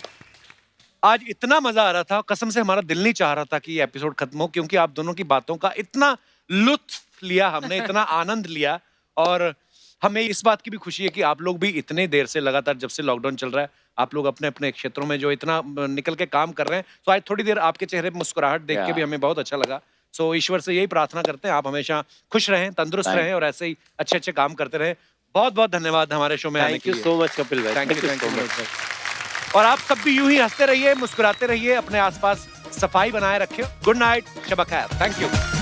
S3: आज इतना मजा आ रहा था, कसम से हमारा दिल नहीं चाह रहा था कि ये एपिसोड खत्म हो, क्योंकि आप दोनों की बातों का इतना लुत्फ लिया हमने, इतना आनंद लिया। और हमें इस बात की भी खुशी है कि आप लोग भी इतने देर से, लगातार जब से लॉकडाउन चल रहा है, आप लोग अपने अपने क्षेत्रों में जो इतना निकल के काम कर रहे हैं, तो आज थोड़ी देर आपके चेहरे पे मुस्कुराहट देख के भी हमें बहुत अच्छा लगा। सो ईश्वर से यही प्रार्थना करते हैं आप हमेशा खुश रहें, तंदुरुस्त रहें और ऐसे ही अच्छे अच्छे काम करते रहें। बहुत बहुत धन्यवाद हमारे शो में आने के लिए।
S6: Thank you so much Kapil भाई।
S3: Thank you. और आप सब भी यूं ही हंसते रहिए, मुस्कुराते रहिए, अपने आसपास सफाई बनाए रखिए। गुड नाइट, शब खैर। Thank you.